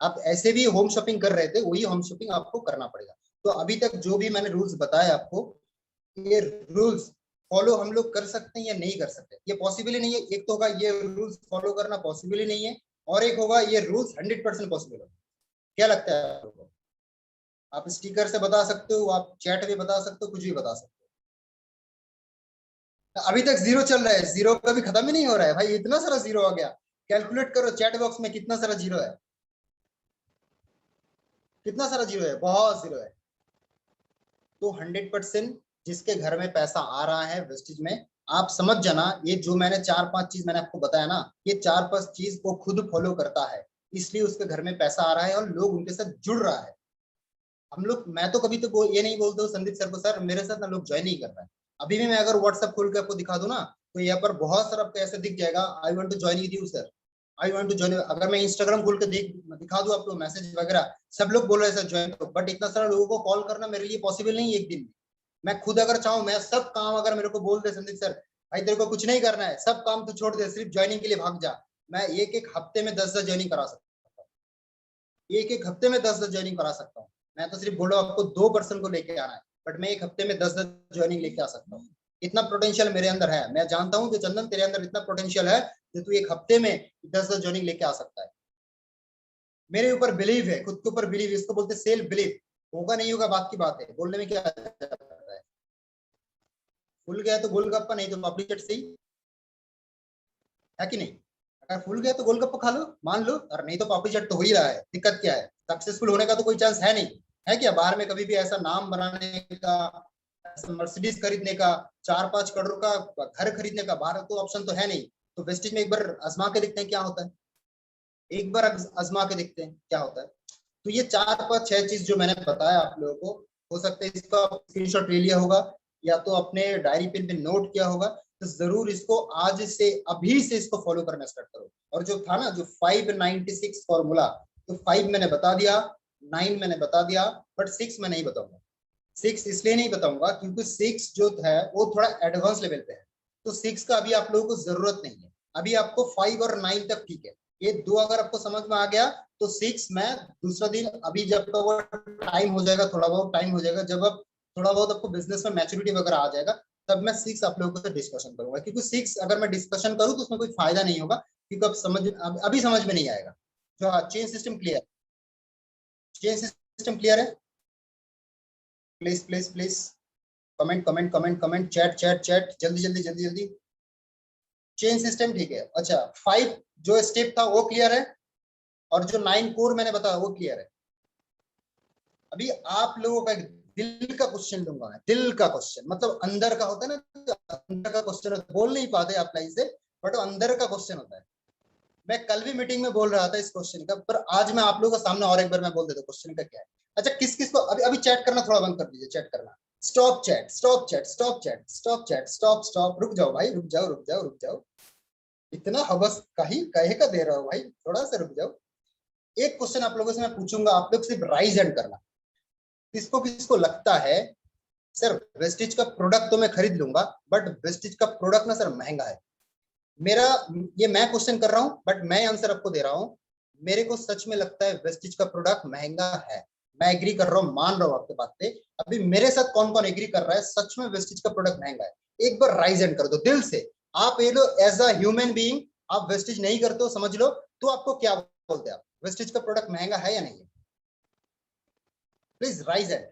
आप ऐसे भी होम शॉपिंग कर रहे थे, वही होम शॉपिंग आपको करना पड़ेगा। तो अभी तक जो भी मैंने रूल्स बताए आपको, ये रूल्स फॉलो हम लोग कर सकते हैं या नहीं कर सकते, ये पॉसिबल ही नहीं है। एक तो होगा ये रूल्स फॉलो करना पॉसिबल ही नहीं है, और एक होगा ये रूल्स 100% पॉसिबल है। क्या लगता है आपको? आप स्टिकर से बता सकते हो, आप चैट में बता सकते हो, कुछ भी बता सकते हो। अभी तक जीरो चल रहा है, जीरो कभी खत्म ही नहीं हो रहा है भाई, इतना सारा जीरो आ गया। कैलकुलेट करो चैट बॉक्स में कितना सारा जीरो है, कितना सारा जीरो है, बहुत जीरो है। तो 100% जिसके घर में पैसा आ रहा है वेस्टेज में, आप समझ जाना, ये जो मैंने 4-5 चीज मैंने आपको बताया ना, ये 4-5 चीज वो खुद फॉलो करता है, इसलिए उसके घर में पैसा आ रहा है और लोग उनके साथ जुड़ रहा है। हम लोग, मैं तो कभी तो ये नहीं बोलता हूँ संदीप सर को, सर मेरे साथ ना लोग ज्वाइन नहीं कर रहा है। अभी भी मैं अगर व्हाट्सएप खोल के आपको दिखा दूं ना, तो यहाँ पर बहुत सारा आपको ऐसे दिख जाएगा, I want to join with you sir, I want to join. अगर मैं इंस्टाग्राम खोल के दिखा दूं आपको मैसेज वगैरह, सब लोग बोल रहे हैं सर ज्वाइन करो, बट इतना सारा लोगों को कॉल करना मेरे लिए पॉसिबल नहीं है एक दिन में। मैं खुद अगर चाहूँ, मैं सब काम अगर मेरे को बोल दे संदीप सर, भाई तेरे को कुछ नहीं करना है, सब काम तू छोड़ दे, सिर्फ ज्वाइनिंग के लिए भाग जा, मैं एक एक हफ्ते में 10-10 ज्वाइनिंग करा सकता हूँ। एक एक हफ्ते में 10-10 ज्वाइनिंग करा सकता हूँ। मैं तो सिर्फ बोलो आपको 2 पर्सन को लेके आना है, बट मैं एक हफ्ते में 10-10 ज्वाइनिंग लेके आ सकता हूँ। इतना पोटेंशियल मेरे अंदर है। मैं जानता हूँ कि चंदन तेरे अंदर इतना पोटेंशियल है कि तू एक हफ्ते में 10-10 ज्वाइनिंग लेके आ सकता है। मेरे ऊपर बिलीव है, खुद के ऊपर बिलीव, इसको बोलते सेल्फ बिलीव। होगा नहीं होगा बात की बात है, बोलने में क्या जाता है। फूल गया तो गोलगप्पा, नहीं तो पापड़ी चाट सही है कि नहीं? अगर फूल गया तो गोलगप्पा खा लो, मान लो, और नहीं तो पापड़ी चाट तो हो ही रहा है, दिक्कत क्या है? सक्सेसफुल होने का तो कोई चांस है नहीं, है क्या? बाहर में कभी भी ऐसा नाम बनाने का, ऐसा मर्सिडीज खरीदने का, 4-5 करोड़ का घर खरीदने का बाहर तो ऑप्शन तो है नहीं। तो वेस्टेज में एक बार आजमा के देखते हैं क्या होता है, एक बार आजमा के देखते हैं क्या होता है। तो ये 4-5-6 चीज जो मैंने बताया आप लोगों को, हो सकता है इसका स्क्रीनशॉट ले लिया होगा, या तो अपने डायरी पेन पे नोट किया होगा। तो जरूर इसको आज से, अभी से इसको फॉलो करना स्टार्ट करो। और जो था ना, जो 596 फॉर्मूला, तो 5 मैंने बता दिया, 9 मैंने बता दिया, बट 6 मैं नहीं बताऊंगा। 6 इसलिए नहीं बताऊंगा क्योंकि 6 जो है वो थोड़ा एडवांस लेवल पे है, तो 6 का अभी आप लोगों को जरूरत नहीं है। अभी आपको 5 और 9 तक ठीक है, ये दो अगर आपको समझ में आ गया, तो 6 मैं दूसरा दिन, अभी जब का वो टाइम हो जाएगा, थोड़ा बहुत टाइम हो जाएगा, जब आप थोड़ा बहुत आपको बिजनेस में मैच्योरिटी वगैरह आ जाएगा, तब मैं 6 आप लोगों से डिस्कशन करूंगा। क्योंकि 6 अगर मैं डिस्कशन करूँ तो उसमें कोई फायदा नहीं होगा, क्योंकि अभी समझ में नहीं आएगा। जो chain system clear, chain system clear है? Please please please comment comment comment comment, chat chat chat, जल्दी जल्दी जल्दी जल्दी। चेन सिस्टम ठीक है, अच्छा 5 जो स्टेप था वो क्लियर है, और जो 9 कोर मैंने बताया वो क्लियर है। अभी आप लोगों का एक दिल का क्वेश्चन लूंगा मैं, दिल का क्वेश्चन, मतलब अंदर का होता है ना, अंदर का क्वेश्चन बोल नहीं पाते आप लाइन से, बट वो अंदर का क्वेश्चन होता है। मैं कल भी मीटिंग में बोल रहा था इस क्वेश्चन का, पर आज मैं आप लोगों के सामने और एक बार मैं बोल देता हूँ क्वेश्चन का क्या है। अच्छा, किस किस को अभी अभी चैट करना थोड़ा बंद कर दीजिए, चैट करना, stop chat stop chat stop chat stop chat stop stop, रुक जाओ भाई, रुक जाओ रुक जाओ रुक जाओ, इतना हवस का ही कहे का दे रहा हो भाई, थोड़ा सा रुक जाओ। एक क्वेश्चन आप लोगों से मैं पूछूंगा, आप लोग सिर्फ राइज हैंड करना। किसको किसको लगता है सर वेस्टिज का प्रोडक्ट तो मैं खरीद लूंगा, बट वेस्टिज का प्रोडक्ट ना सर महंगा है। मेरा ये मैं क्वेश्चन कर रहा हूं, बट मैं आंसर आपको दे रहा हूं। मेरे को सच में लगता है वेस्टिज का प्रोडक्ट महंगा है। मैं एग्री कर रहा हूँ, मान रहा हूँ आपके बात पे। अभी मेरे साथ कौन कौन एग्री कर रहा है सच में वेस्टिज का प्रोडक्ट महंगा है? एक बार राइज एंड कर दो दिल से। आप ये लो एज अ ह्यूमन बीइंग, आप वेस्टिज नहीं करते हो समझ लो, तो आपको क्या बोलते हैं आप, वेस्टिज का प्रोडक्ट महंगा है या नहीं है? Please rise and.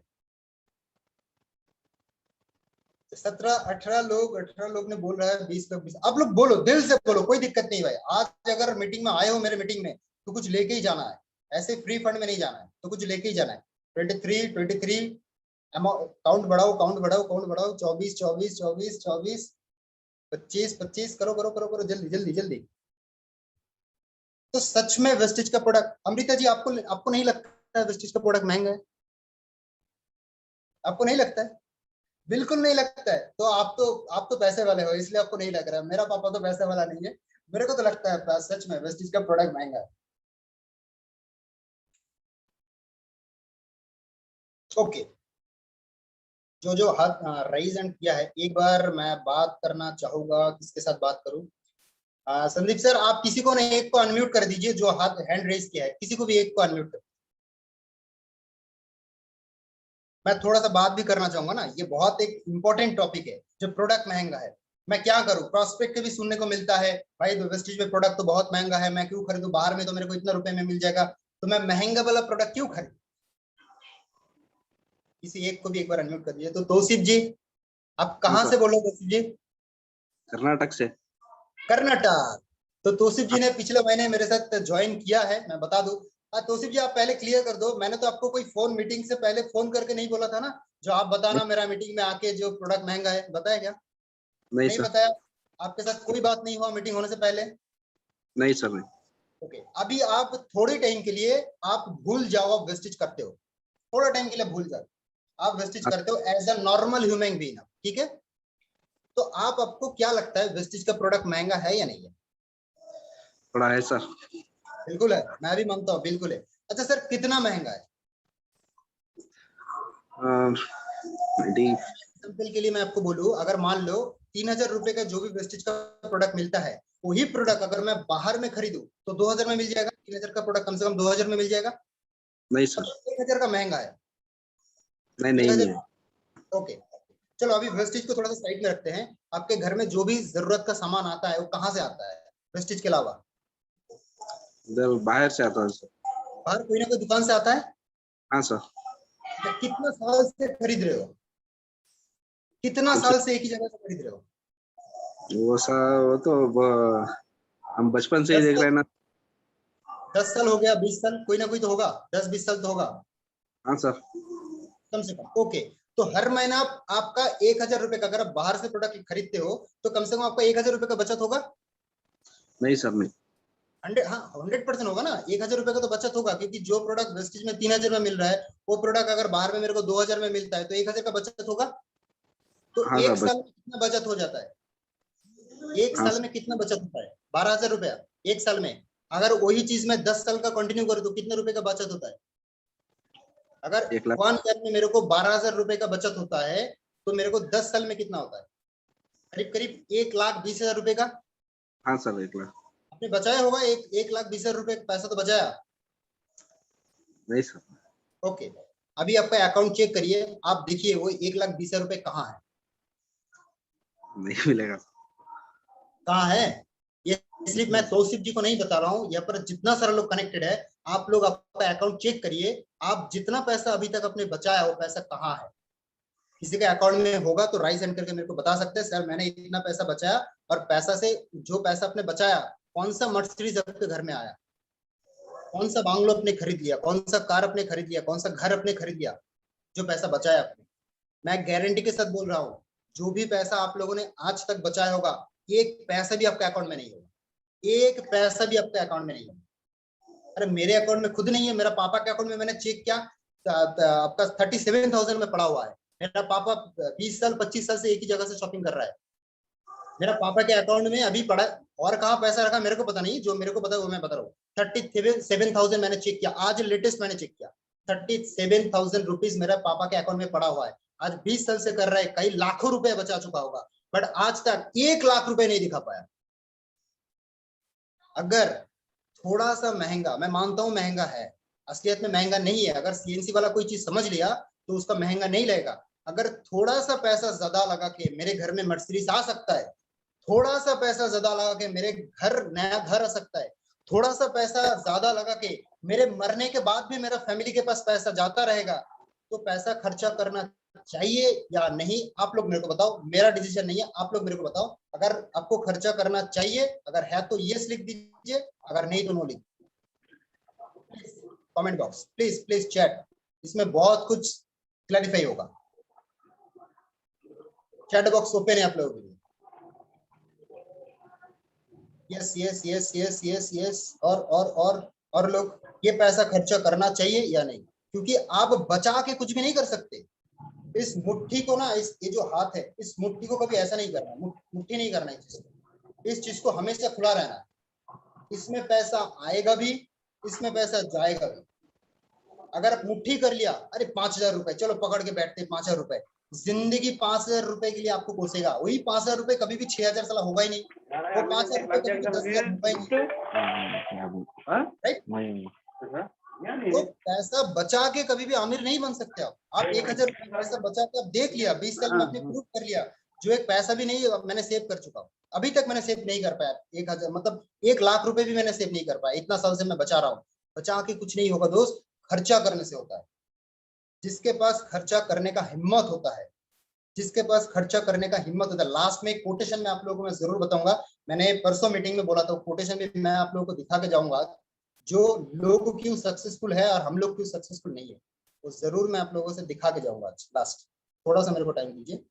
18 लोग ने बोल रहा है, 20 लोग 20। आप लोग बोलो, दिल से बोलो, कोई दिक्कत नहीं भाई। आज अगर मीटिंग में आए हो मेरे मीटिंग में, तो कुछ लेके ही जाना है। ऐसे फ्री फंड में नहीं जाना है, तो कुछ लेके ही जाना है। 23 काउंट बढ़ाओ, काउंट बढ़ाओ, काउंट बढ़ाओ। 24 24 24 24 25 25, करो करो करो करो, जल्दी जल्दी जल्दी। तो सच में वेस्टिज का प्रोडक्ट, अमृता जी आपको आपको नहीं लगता है वेस्टिज का प्रोडक्ट महंगा है? आपको नहीं लगता है? बिल्कुल नहीं लगता है। तो आप तो पैसे वाले हो, इसलिए आपको नहीं लग रहा है। मेरा पापा तो पैसे वाला नहीं है, मेरे को तो लगता है सच में वेस्टिज का प्रोडक्ट महंगा है। ओके, जो जो हाथ राइज एंड किया है, एक बार मैं बात करना चाहूंगा, किसके साथ बात करूं? संदीप सर, आप किसी को नहीं, एक को अनम्यूट कर दीजिए जो हाथ हैंड रेज किया है, किसी को भी एक को अनम्यूट कर। मैं थोड़ा सा बात भी करना चाहूंगा ना, ये बहुत एक इंपॉर्टेंट टॉपिक है। जो प्रोडक्ट महंगा है, मैं क्या करूं? प्रोस्पेक्ट भी सुनने को मिलता है, भाई वेस्टिज में प्रोडक्ट तो बहुत महंगा है, मैं क्यों खरीदूं? बाहर में तो मेरे को इतना रुपए में मिल जाएगा, तो मैं महंगा वाला प्रोडक्ट क्यों खरीदूं? किसी एक को भी एक बार अनम्यूट कर दीजिए। तो तौसीफ जी, आप हाँ कहाँ सर, से बोलो तौसीफ जी? कर्नाटक से। कर्नाटक। तो तौसीफ जी ने पिछले महीने मेरे साथ ज्वाइन किया है, मैं बता दूं। तौसीफ जी, आप पहले क्लियर कर दो, मैंने तो आपको कोई फोन मीटिंग से पहले फोन करके नहीं बोला था ना, जो आप बताना मेरा मीटिंग में आके जो प्रोडक्ट महंगा है, बताया क्या? नहीं नहीं सर, बताया? आपके साथ कोई बात नहीं हुआ मीटिंग होने से पहले? नहीं सर, नहीं। ओके, अभी आप थोड़े टाइम के लिए आप भूल जाओ आप वेस्टिज करते हो। थोड़ा टाइम के लिए भूल जाओ आप वेस्टिज करते हो as a normal human being, ठीक है? तो आपको क्या लगता है वेस्टिज का प्रोडक्ट महंगा है या नहीं है? थोड़ा है सर। बिल्कुल है, मैं भी मानता हूँ बिल्कुल है। अच्छा सर, कितना महंगा है? एग्जाम्पल के लिए मैं आपको बोलूं, अगर मान लो 3,000 रुपए का जो भी वेस्टिज का प्रोडक्ट मिलता है, वही प्रोडक्ट अगर मैं बाहर में खरीदूं तो 2,000 में मिल जाएगा। 3,000 का प्रोडक्ट कम से कम 2,000 में मिल जाएगा। नहीं अब सर, 1,000 का महंगा है। नहीं एक नहीं हजार नहीं है। ओके, चलो अभी वेस्टिज को थोड़ा सा साइड में रखते हैं। आपके घर में जो भी जरूरत का सामान आता है वो कहाँ से आता है वेस्टिज के अलावा? इधर बाहर से आता है सर। बाहर कोई ना कोई दुकान से आता है। हाँ सर। तो कितना साल से खरीद रहे हो? कितना कम से साल से एक ही जगह से खरीद रहे हो? वो सर, वो तो हम बचपन से ही दस देख रहे साल हैं ना। 10 साल हो गया, 20 साल, कोई ना कोई तो होगा, 10-20 साल तो होगा हाँ सर। कम से कम। ओके, तो हर महीना आपका 1,000 रुपए का, अगर आप बाहर से प्रोडक्ट खरीदते हो तो कम से कम आपका 1,000 रुपए का बचत होगा। नहीं सर, नहीं। 100, हाँ 100% होगा ना। 1,000 रुपए का तो बचत होगा, क्योंकि जो प्रोडक्ट वेस्टेज में 3,000 में मिल रहा है, वो प्रोडक्ट अगर बाहर में मेरे को 2,000 में मिलता है तो 1,000 का बचत होगा। तो हाँ सर, एक साल में कितना बचत हो जाता है? एक हाँ साल सर। में कितना बचत होता है? 12,000 रुपया एक साल में। अगर वही चीज मैं 10 साल का कंटिन्यू करूँ तो कितने रुपए का बचत होता है? अगर 1 लाख। 1 ईयर में मेरे को 12,000 रुपए का बचत होता है, तो मेरे को 10 साल में कितना होता है? करीब करीब 1,20,000 रुपए का हाँ सर, 1 लाख। आपने बचाया होगा। 1,20,000 रुपए पैसा तो बचाया। नहीं सर, ओके, अभी आपका अकाउंट चेक करिए, आप देखिए वो 1,20,000 रुपए कहाँ है? नहीं मिलेगा। कहाँ है? ये सिर्फ मैं तौसीफ जी को नहीं बता रहा हूँ, यहाँ पर जितना सारा लोग कनेक्टेड है, आप लोग आपका अकाउंट चेक करिए। आप जितना पैसा अभी तक अपने बचाया वो पैसा कहाँ है? किसी के अकाउंट में होगा तो राइज हैंड करके मेरे को बता सकते हैं, सर मैंने इतना पैसा बचाया। और पैसा से, जो पैसा आपने बचाया, कौन सा मर्सिडीज आपके घर में आया, कौन सा बांग्लो आपने खरीद लिया, कौन सा कार आपने खरीद लिया, कौन सा घर आपने खरीद लिया, जो पैसा बचाया आपने। मैं गारंटी के साथ बोल रहा हूँ, जो भी पैसा आप लोगों ने आज तक बचाया होगा, एक पैसा भी आपके अकाउंट में नहीं होगा। एक पैसा भी आपके अकाउंट में नहीं होगा। अरे मेरे अकाउंट में खुद नहीं है, मेरा पापा के अकाउंट में मैंने चेक किया, आपका 37,000 में पड़ा हुआ है। मेरा पापा 20 साल 25 साल से एक ही जगह से शॉपिंग कर रहा है। मेरा पापा के अकाउंट में अभी पड़ा, और कहाँ पैसा रखा मेरे को पता नहीं, जो मेरे को पता है वो मैं बता रहा हूँ। 37,000 मैंने चेक किया, आज लेटेस्ट मैंने चेक किया, 37,000 रुपीज मेरा पापा के अकाउंट में पड़ा हुआ है। आज 20 साल से कर रहा है, कई लाखों रुपए बचा चुका होगा, बट आज तक 1 लाख रुपए नहीं दिखा पाया। अगर थोड़ा सा महंगा, मैं मानता हूं महंगा है, असलियत में महंगा नहीं है, अगर सीएनसी वाला कोई चीज समझ लिया तो उसका महंगा नहीं लगेगा। अगर थोड़ा सा पैसा ज्यादा लगा के मेरे घर में मर्सिडीज आ सकता है, थोड़ा सा पैसा ज्यादा लगा के मेरे घर नया घर आ सकता है, थोड़ा सा पैसा ज्यादा लगा के मेरे मरने के बाद भी मेरा फैमिली के पास पैसा जाता रहेगा, तो पैसा खर्चा करना चाहिए या नहीं, आप लोग मेरे को बताओ। मेरा डिसीजन नहीं है, आप लोग मेरे को बताओ। अगर आपको खर्चा करना चाहिए, अगर है तो यस लिख दीजिए, अगर नहीं तो नो लिख दीजिए। Comment box please please chat, इसमें बहुत कुछ क्लैरिफाई होगा। चैट बॉक्स ओपन है आप लोगों के लिए। Yes yes yes yes yes yes. और लोग, ये पैसा खर्चा करना चाहिए या नहीं, क्योंकि आप बचा के कुछ भी नहीं कर सकते। इस मुट्ठी को ना, ये जो हाथ है, इस मुट्ठी को कभी ऐसा नहीं करना, मुट्ठी नहीं करना इस चीज को हमेशा खुला रहना है। इसमें पैसा आएगा भी, इसमें पैसा जाएगा भी। अगर आप मुट्ठी कर लिया, अरे 5,000 रुपए, चलो पकड़ के बैठते 5,000 रुपए, जिंदगी 5,000 रुपए के लिए आपको कोसेगा, वही 5,000 रुपए कभी भी 6,000 साल होगा ही नहीं, वो 5,000 रुपए कभी भी 10,000 होगा ही नहीं, राइट? तो पैसा बचा के कभी भी आमिर नहीं बन सकते आप 1,000 रुपए पैसा बचा के आप देख लिया, 20 साल में आपने प्रूव कर लिया, जो एक पैसा भी नहीं मैंने सेव कर चुका हूँ, अभी तक मैंने सेव नहीं कर पाया 1,000, मतलब 1,00,000 रुपए भी मैंने सेव नहीं कर पाया, इतना साल से मैं बचा रहा हूँ। बचा के कुछ नहीं होगा दोस्त, खर्चा करने से होता है। जिसके पास खर्चा करने का हिम्मत होता है, जिसके पास खर्चा करने का हिम्मत होता है। लास्ट में एक कोटेशन में आप लोगों को मैं जरूर बताऊंगा, मैंने परसों मीटिंग में बोला था, कोटेशन भी मैं आप लोगों को दिखा के जाऊंगा, जो लोग क्यों सक्सेसफुल है और हम लोग क्यों सक्सेसफुल नहीं है, वो जरूर मैं आप लोगों से दिखा के जाऊंगा। आज लास्ट थोड़ा सा मेरे को टाइम दीजिए,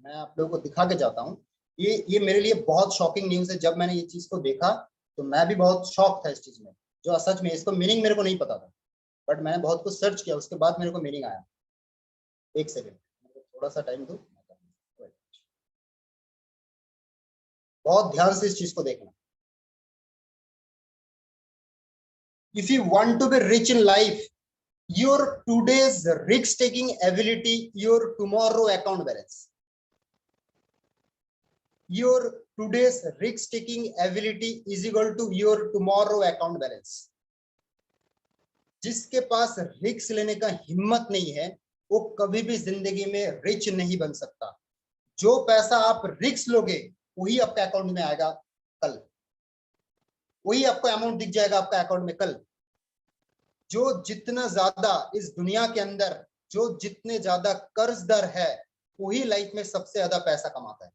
मैं आप लोगों को दिखा के जाता हूँ। ये मेरे लिए बहुत शॉकिंग न्यूज है। जब मैंने ये चीज को देखा तो मैं भी बहुत शॉक था इस चीज में, जो सच में इसको मीनिंग मेरे को नहीं पता था, बट मैंने बहुत कुछ सर्च किया, उसके बाद मेरे को मीनिंग आया। एक सेकेंड, थोड़ा सा टाइम दो, बहुत ध्यान से इस चीज को देखना। If you want to be rich in life, your today's risk taking ability, your tomorrow account balance. Your today's risk taking ability is equal to your tomorrow account balance. जिसके पास रिस्क लेने का हिम्मत नहीं है, वो कभी भी जिंदगी में रिच नहीं बन सकता। जो पैसा आप रिस्क लोगे वही आपके अकाउंट में आएगा कल, वही आपको अमाउंट दिख जाएगा आपका अकाउंट में कल। जो जितना ज्यादा इस दुनिया के अंदर, जो जितने ज्यादा कर्जदार है, वही लाइफ में सबसे ज्यादा पैसा कमाता है।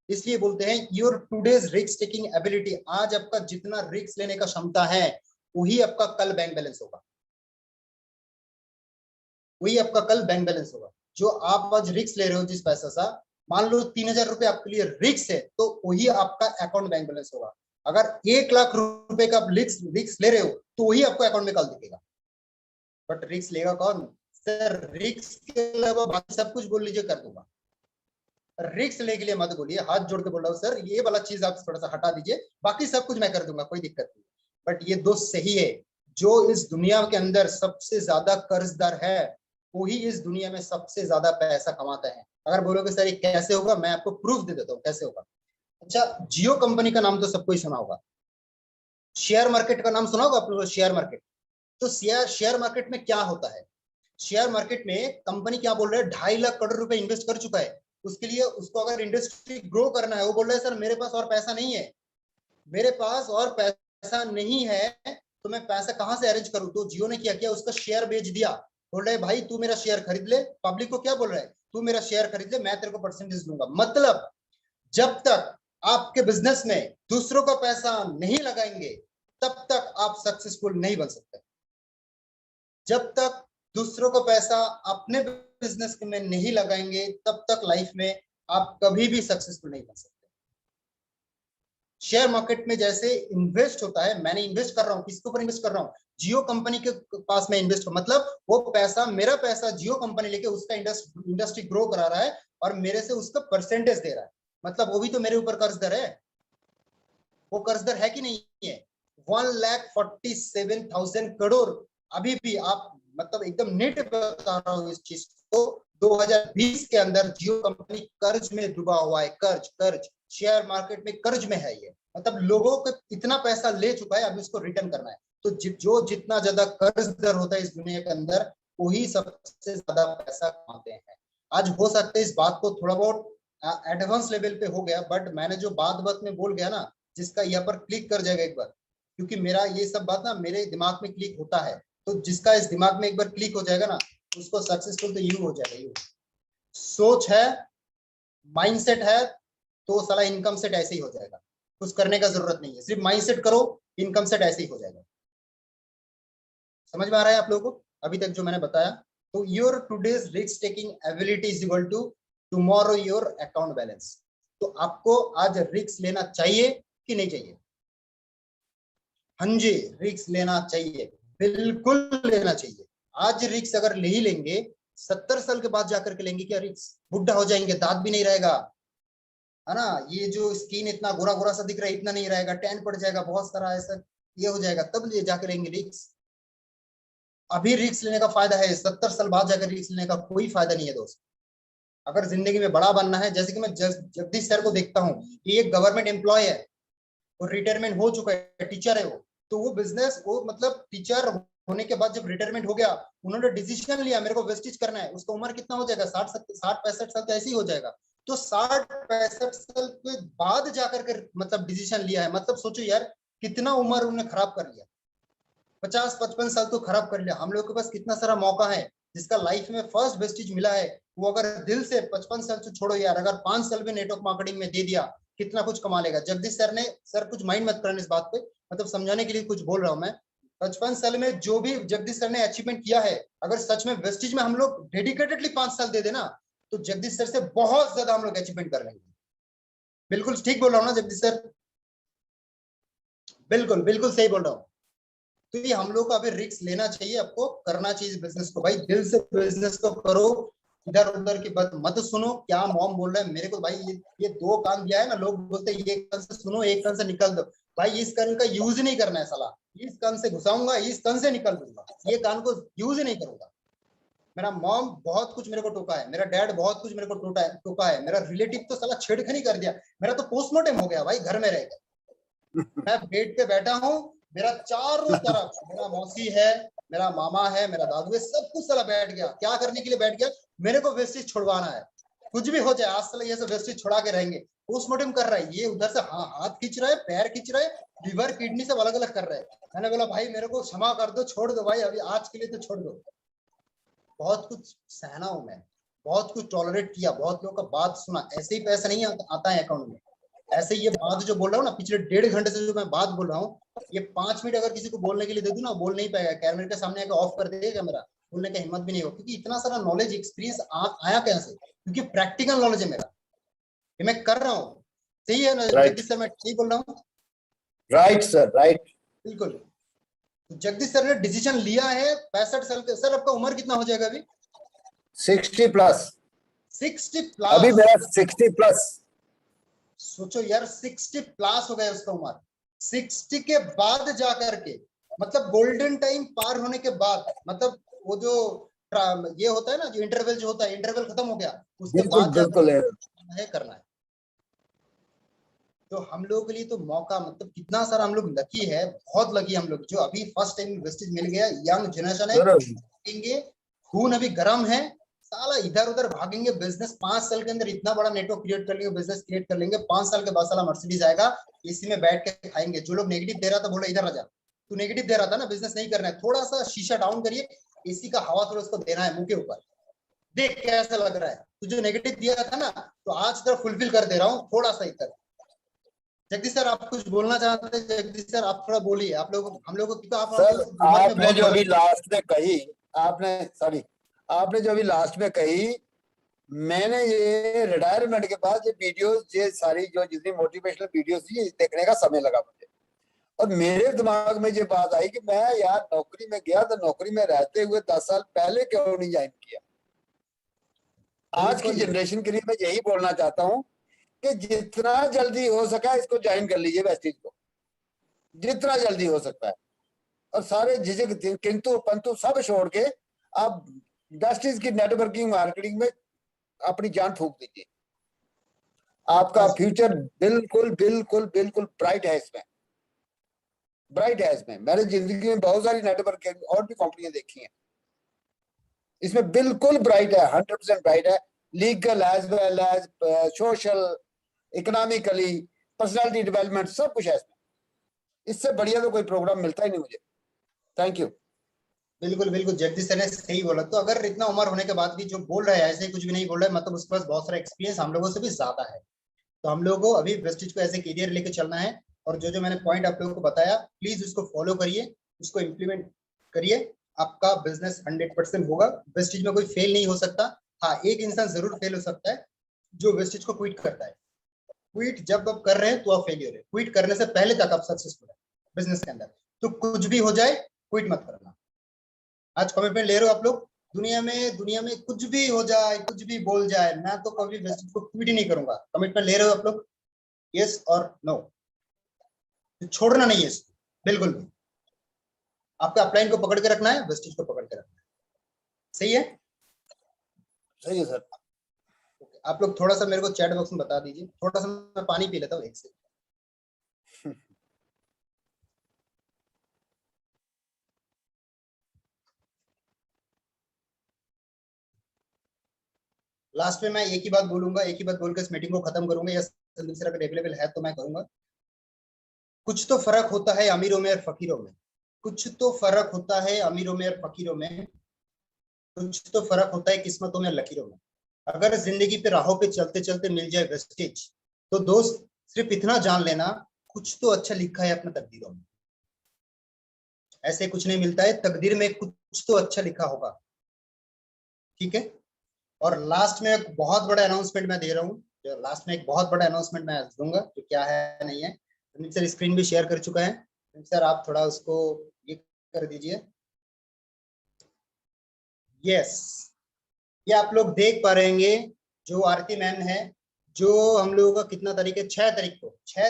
इसलिए बोलते हैं your today's risk taking ability, आज आपका जितना रिस्क लेने का क्षमता है, वही आपका कल बैंक बैलेंस होगा, वही आपका कल बैंक बैलेंस होगा। जो आप आज रिस्क ले रहे हो जिस पैसा सा, मान लो 3,000 रुपए आपके लिए रिस्क है, तो वही आपका अकाउंट बैंक बैलेंस होगा। अगर 1,00,000 रुपए का रिस्क ले रहे हो तो वही आपको अकाउंट में कल दिखेगा। बट रिस्क लेगा कौन? सर रिस्क के अलावा बाकी सब कुछ बोल लीजिए, कर दूंगा। रिस्क लेने के लिए मत बोलिए, हाथ जोड़ के बोल रहा हूँ सर ये वाला चीज आप थोड़ा सा हटा दीजिए, बाकी सब कुछ मैं कर दूंगा, कोई दिक्कत नहीं। बट ये दोस्त सही है, जो इस दुनिया के अंदर सबसे ज्यादा कर्जदार है, वही इस दुनिया में सबसे ज्यादा पैसा कमाता है। अगर बोलोगे सर ये कैसे होगा, मैं आपको प्रूफ दे देता हूँ कैसे होगा। अच्छा, जियो कंपनी का नाम तो सबको ही सुना होगा, शेयर मार्केट का नाम सुना होगा आप लोगों, शेयर मार्केट। तो शेयर मार्केट में क्या होता है? शेयर मार्केट में कंपनी क्या बोल रहा है, 2.5 लाख करोड़ रुपए इन्वेस्ट कर चुका है, उसके लिए उसको अगर इंडस्ट्री ग्रो करना है, वो बोल रहा है सर मेरे पास और पैसा नहीं है, मेरे पास और पैसा नहीं है, तो मैं पैसा कहां से अरेंज करूं? तो जियो ने क्या किया, उसका शेयर बेच दिया। बोल रहे भाई तू मेरा शेयर खरीद ले, पब्लिक को क्या बोल रहा है, तू मेरा शेयर खरीद ले, मैं तेरे को परसेंटेज दूंगा। मतलब जब तक आपके बिजनेस में दूसरों का पैसा नहीं लगाएंगे, तब तक आप सक्सेसफुल नहीं बन सकते। जब तक दूसरों का पैसा अपने बिजनेस में नहीं लगाएंगे, तब तक लाइफ में आप कभी भी सक्सेसफुल नहीं बन सकते। शेयर मार्केट में जैसे इन्वेस्ट होता है, मैंने इन्वेस्ट कर रहा हूं, किसके ऊपर इन्वेस्ट कर रहा हूं? जियो कंपनी के पास में इन्वेस्ट, मतलब वो पैसा, मेरा पैसा जियो कंपनी लेके उसका इंडस्ट्री ग्रो करा रहा है और मेरे से उसका परसेंटेज दे रहा है। मतलब वो भी तो मेरे ऊपर कर्जदार है, वो कर्जदार है कि नहीं है? 1,47,000 करोड़। अभी भी आप मतलब एकदम नेट बता रहा हूँ इस चीज को, 2020 के अंदर जियो कंपनी कर्ज में डूबा हुआ है, कर्ज कर्ज शेयर मार्केट में कर्ज में है। ये मतलब लोगों को इतना पैसा ले चुका है, अब इसको रिटर्न करना है। तो जो जितना ज्यादा कर्जदार होता है इस दुनिया के अंदर, वही सबसे ज्यादा पैसा कमाते हैं। आज हो सकता है इस बात को थोड़ा बहुत एडवांस लेवल पे हो गया, बट मैंने जो बात में बोल गया ना, जिसका यहाँ पर क्लिक कर जाएगा एक बार, क्योंकि मेरा ये सब बात ना मेरे दिमाग में क्लिक होता है, तो जिसका इस दिमाग में एक बार क्लिक हो जाएगा ना, उसको सक्सेसफुल तो यू हो जाएगा। यू सोच है, माइंडसेट है, तो साला इनकम सेट ऐसे ही हो जाएगा। कुछ करने का जरूरत नहीं है, सिर्फ माइंडसेट करो, इनकम सेट ऐसे ही हो जाएगा। समझ में आ रहा है आप लोगों को अभी तक जो मैंने बताया? तो your today's risk taking ability is equal to tomorrow your account balance. तो आपको आज रिस्क लेना चाहिए कि नहीं चाहिए? हाँ जी, रिस्क लेना चाहिए, बिल्कुल लेना चाहिए। आज रिस्क अगर ले ही लेंगे, 70 साल के बाद जाकर के लेंगे क्या रिस्क? बुढ़ा हो जाएंगे, दांत भी नहीं रहेगा, है ना, ये जो स्किन इतना गोरा गोरा सा दिख रहा है इतना नहीं रहेगा, टैन पड़ जाएगा बहुत सारा, ऐसा ये हो जाएगा, तब ले जाकर लेंगे रिस्क। अभी रिस्क लेने का फायदा है, 70 साल बाद जाकर रिस्क लेने का कोई फायदा नहीं है दोस्त। अगर जिंदगी में बड़ा बनना है, जैसे कि मैं जगदीश सर को देखता हूँ कि एक गवर्नमेंट एम्प्लॉय है और रिटायरमेंट हो चुका है, टीचर है वो, तो वो बिजनेस, वो मतलब टीचर होने के बाद जब रिटायरमेंट हो गया, उन्होंने डिसीजन लिया मेरे को वेस्टेज करना है। उसका उम्र कितना हो जाएगा? 60-65 साल तो ऐसे ही हो जाएगा। तो 60-65 साल के बाद जाकर के मतलब डिसीजन लिया है, मतलब सोचो यार कितना उम्र उन्होंने खराब कर लिया। 50-55 साल तो खराब कर लिया। हम लोग के पास कितना सारा मौका है, जिसका लाइफ में फर्स्ट वेस्टेज मिला है, वो अगर दिल से 55 साल से छोड़ो यार, अगर 5 साल भी नेटवर्क मार्केटिंग में दे दिया, कितना कुछ कमा लेगा। जगदीश सर ने, सर कुछ माइंड मत करना इस बात पे, मतलब समझाने के लिए कुछ बोल रहा हूं मैं। 55 साल में जो भी जगदीश सर ने अचीवमेंट किया है, अगर सच में वेस्टेज में हम लोग डेडिकेटेडली 5 साल दे देना, तो जगदीश सर से बहुत ज्यादा हम लोग अचीवमेंट कर लेंगे। बिल्कुल ठीक बोल रहा हूँ ना जगदीश सर? बिल्कुल बिल्कुल सही बोल रहा हूँ। तो ये हम लोग को अभी रिस्क लेना चाहिए, आपको करना चाहिए बिजनेस को, भाई दिल से बिजनेस को करो, इधर उधर की बात मत सुनो। क्या मॉम बोल रहा है मेरे को, भाई ये 2 कान दिया है ना, लोग बोलते हैं ये कान से सुनो, एक कान से निकल दो। भाई इस कान का यूज नहीं करना है साला, इस कान से घुसाऊंगा, इस कान से निकल दूंगा, ये कान को यूज नहीं करूंगा। मेरा मॉम बहुत कुछ मेरे को टोका है, मेरा डैड बहुत कुछ मेरे को टोका है, मेरा रिलेटिव तो साला छेड़खानी कर दिया, मेरा तो पोस्टमार्टम हो गया भाई घर में रह गया। मैं बेड पे बैठा हूँ, मेरा चारों तरफ मेरा मौसी है, मेरा मामा है, मेरा दादू है, सब कुछ साला बैठ गया। क्या करने के लिए बैठ गया? मेरे को वेस्टेज छुड़वाना है। कुछ भी हो जाए आज साला ये सब वेस्टेज छुड़ा के रहेंगे। पोस्टमार्टम कर रहा है, ये उधर से हाथ खींच रहा है, पैर खींच रहा है, लिवर किडनी सब अलग अलग कर रहे हैं। मैंने बोला भाई मेरे को क्षमा कर दो, छोड़ दो भाई, अभी आज के लिए तो छोड़ दो। बहुत कुछ सहना हूं मैं, बहुत कुछ टॉलरेट किया, बहुत लोगों का बात सुना, ऐसे ही पैसा नहीं आता है अकाउंट में। ऐसे ये बात जो बोल रहा हूँ ना, पिछले 1.5 घंटे से जो मैं बात बोल रहा हूँ, ये 5 मिनट अगर किसी को बोलने के लिए दे दूं ना, बोल नहीं पाएगा, कैमरे के सामने आकर ऑफ कर देगा कैमरा, बोलने का हिम्मत भी नहीं हो, क्योंकि इतना सारा नॉलेज एक्सपीरियंस आया कैसे? क्योंकि प्रैक्टिकल नॉलेज है मेरा, ये मैं कर रहा हूँ। सही है ना जगदीश सर, मैं ठीक बोल रहा हूँ? राइट सर, राइट, बिल्कुल। तो जगदीश सर ने डिसीजन लिया है 65 साल के। सर आपका उम्र कितना हो जाएगा अभी? 60 प्लस। 60 अभी प्लस। मेरा 60 प्लस। सोचो यार 60 प्लस हो गया उसका उम्र। 60 के बाद जाकर के, मतलब गोल्डन टाइम पार होने के बाद, मतलब वो जो ये होता है ना, जो इंटरवल जो होता है, इंटरवल खत्म हो गया, उसके बिल्कुल बाद बिल्कुल है। करना है। तो हम लोगों के लिए तो मौका, मतलब कितना सारा हम लोग लकी है, बहुत लकी हम लोग, जो अभी फर्स्ट टाइम वेस्टेज मिल गया। यंग जनरेशन है, खून अभी गर्म है, साला इधर उधर भागेंगे, बिजनेस 5 साल के अंदर इतना बड़ा नेटवर्क क्रिएट कर लेंगे, बिजनेस क्रिएट कर लेंगे। 5 साल के बाद साला मर्सिडीज आएगा, इसी में बैठ के खाएंगे। जो लोग नेगेटिव दे रहा था, बोला इधर आ जा, तू नेगेटिव दे रहा था ना, बिजनेस नहीं करना है, थोड़ा सा शीशा डाउन करिए, एसी का हवा थोड़ा उसको देना है मुंह के ऊपर, देख कैसा लग रहा है। तो जो नेगेटिव दिया था ना, तो आज तरफ फुलफिल कर दे रहा हूँ थोड़ा सा इधर। जगदीश सर आप कुछ बोलना चाहते हैं? जगदीश सर आप थोड़ा बोलिए, आप लोग हम लोग को, आप सर आपने जो अभी लास्ट में कही, आपने जो अभी लास्ट में कही, मैंने ये रिटायरमेंट के बाद ये वीडियोस, ये सारी जो जितनी मोटिवेशनल वीडियोस थी, ये देखने का समय लगा मुझे। और मेरे दिमाग में ये बात आई कि मैं यार नौकरी में गया तो नौकरी में रहते हुए 10 साल पहले क्यों नहीं ज्वाइन किया। आज की जनरेशन के लिए मैं यही बोलना चाहता हूँ कि जितना जल्दी हो सका इसको ज्वाइन कर लीजिए वेस्टेज को, जितना जल्दी हो सकता है, और सारे झिझक किंतु परंतु सब छोड़ के आप वेस्टेज की नेटवर्किंग मार्केटिंग में अपनी जान फूंक दीजिए। आपका फ्यूचर बिल्कुल बिल्कुल बिल्कुल ब्राइट है इसमें, ब्राइट है इसमें। मैंने जिंदगी में बहुत सारी नेटवर्क और भी कंपनियां देखी हैं, इसमें बिल्कुल ब्राइट है, 100% ब्राइट है, legal as well as social, economically, personality development, सब कुछ है इसमें। इससे बढ़िया तो कोई प्रोग्राम मिलता ही नहीं मुझे। Thank you. बिल्कुल बिल्कुल, जगदीश सर ने सही बोला। तो अगर इतना उम्र होने के बाद भी जो बोल रहा है ऐसे कुछ भी नहीं बोल रहा है, मतलब उसके पास बहुत सारा एक्सपीरियंस हम लोगों से भी ज्यादा है। तो हम लोगों को अभी वेस्टेज को ऐसे करियर लेके चलना है, और जो जो मैंने पॉइंट आप लोगों को बताया प्लीज उसको फॉलो करिए, उसको इम्प्लीमेंट करिए, आपका बिजनेस 100% होगा। वेस्टेज में कोई फेल नहीं हो सकता। हाँ, एक इंसान जरूर फेल हो सकता है, जो वेस्टेज को क्विट करता है। क्विट जब आप कर रहे हैं तो आप फेलियर है, क्विट करने से पहले तक आप सक्सेसफुल है बिजनेस के अंदर। तो कुछ भी हो जाए क्विट मत करना। आज कमिटमेंट ले रहे हो आप लोग, दुनिया में कुछ भी हो जाए, कुछ भी बोल जाए, मैं तो कभी वेस्टेज को क्विट ही नहीं करूंगा। कमिटमेंट ले रहे हो आप लोग, यस और नो, छोड़ना नहीं है इसको बिल्कुल भी। आपको अपलाइन को पकड़ के रखना है, वेस्टेज को पकड़ के रखना है। सही है? सही है सर। आप लोग थोड़ा सा मेरे को चैट बॉक्स में बता दीजिए, थोड़ा सा मैं पानी पी लेता हूँ, एक से। लास्ट में मैं एक ही बात बोलूंगा, एक ही बात बोलकर इस मीटिंग को खत्म करूंगा, या संदीप सर अगर अवेलेबल है तो मैं करूंगा। कुछ तो फर्क होता है अमीरों में और फकीरों में, कुछ तो फर्क होता है अमीरों में और फकीरों में, कुछ तो फर्क होता है किस्मतों में और लकीरों में। अगर जिंदगी पे राहों पे चलते चलते मिल जाए वेस्टेज, तो दोस्त सिर्फ इतना जान लेना, कुछ तो अच्छा लिखा है अपने तकदीरों में। ऐसे कुछ नहीं मिलता है, तकदीर में कुछ तो अच्छा लिखा होगा। ठीक है? और लास्ट में एक बहुत बड़ा अनाउंसमेंट मैं दे रहा हूँ, लास्ट में एक बहुत बड़ा अनाउंसमेंट मैं दूंगा, जो क्या है नहीं है। सर स्क्रीन भी शेयर कर चुका है, सर आप थोड़ा उसको ये कर दीजिए। यस, ये आप लोग देख पा रहेंगे, जो आरती मैम है, जो हम लोगों का कितना तारीख है, 6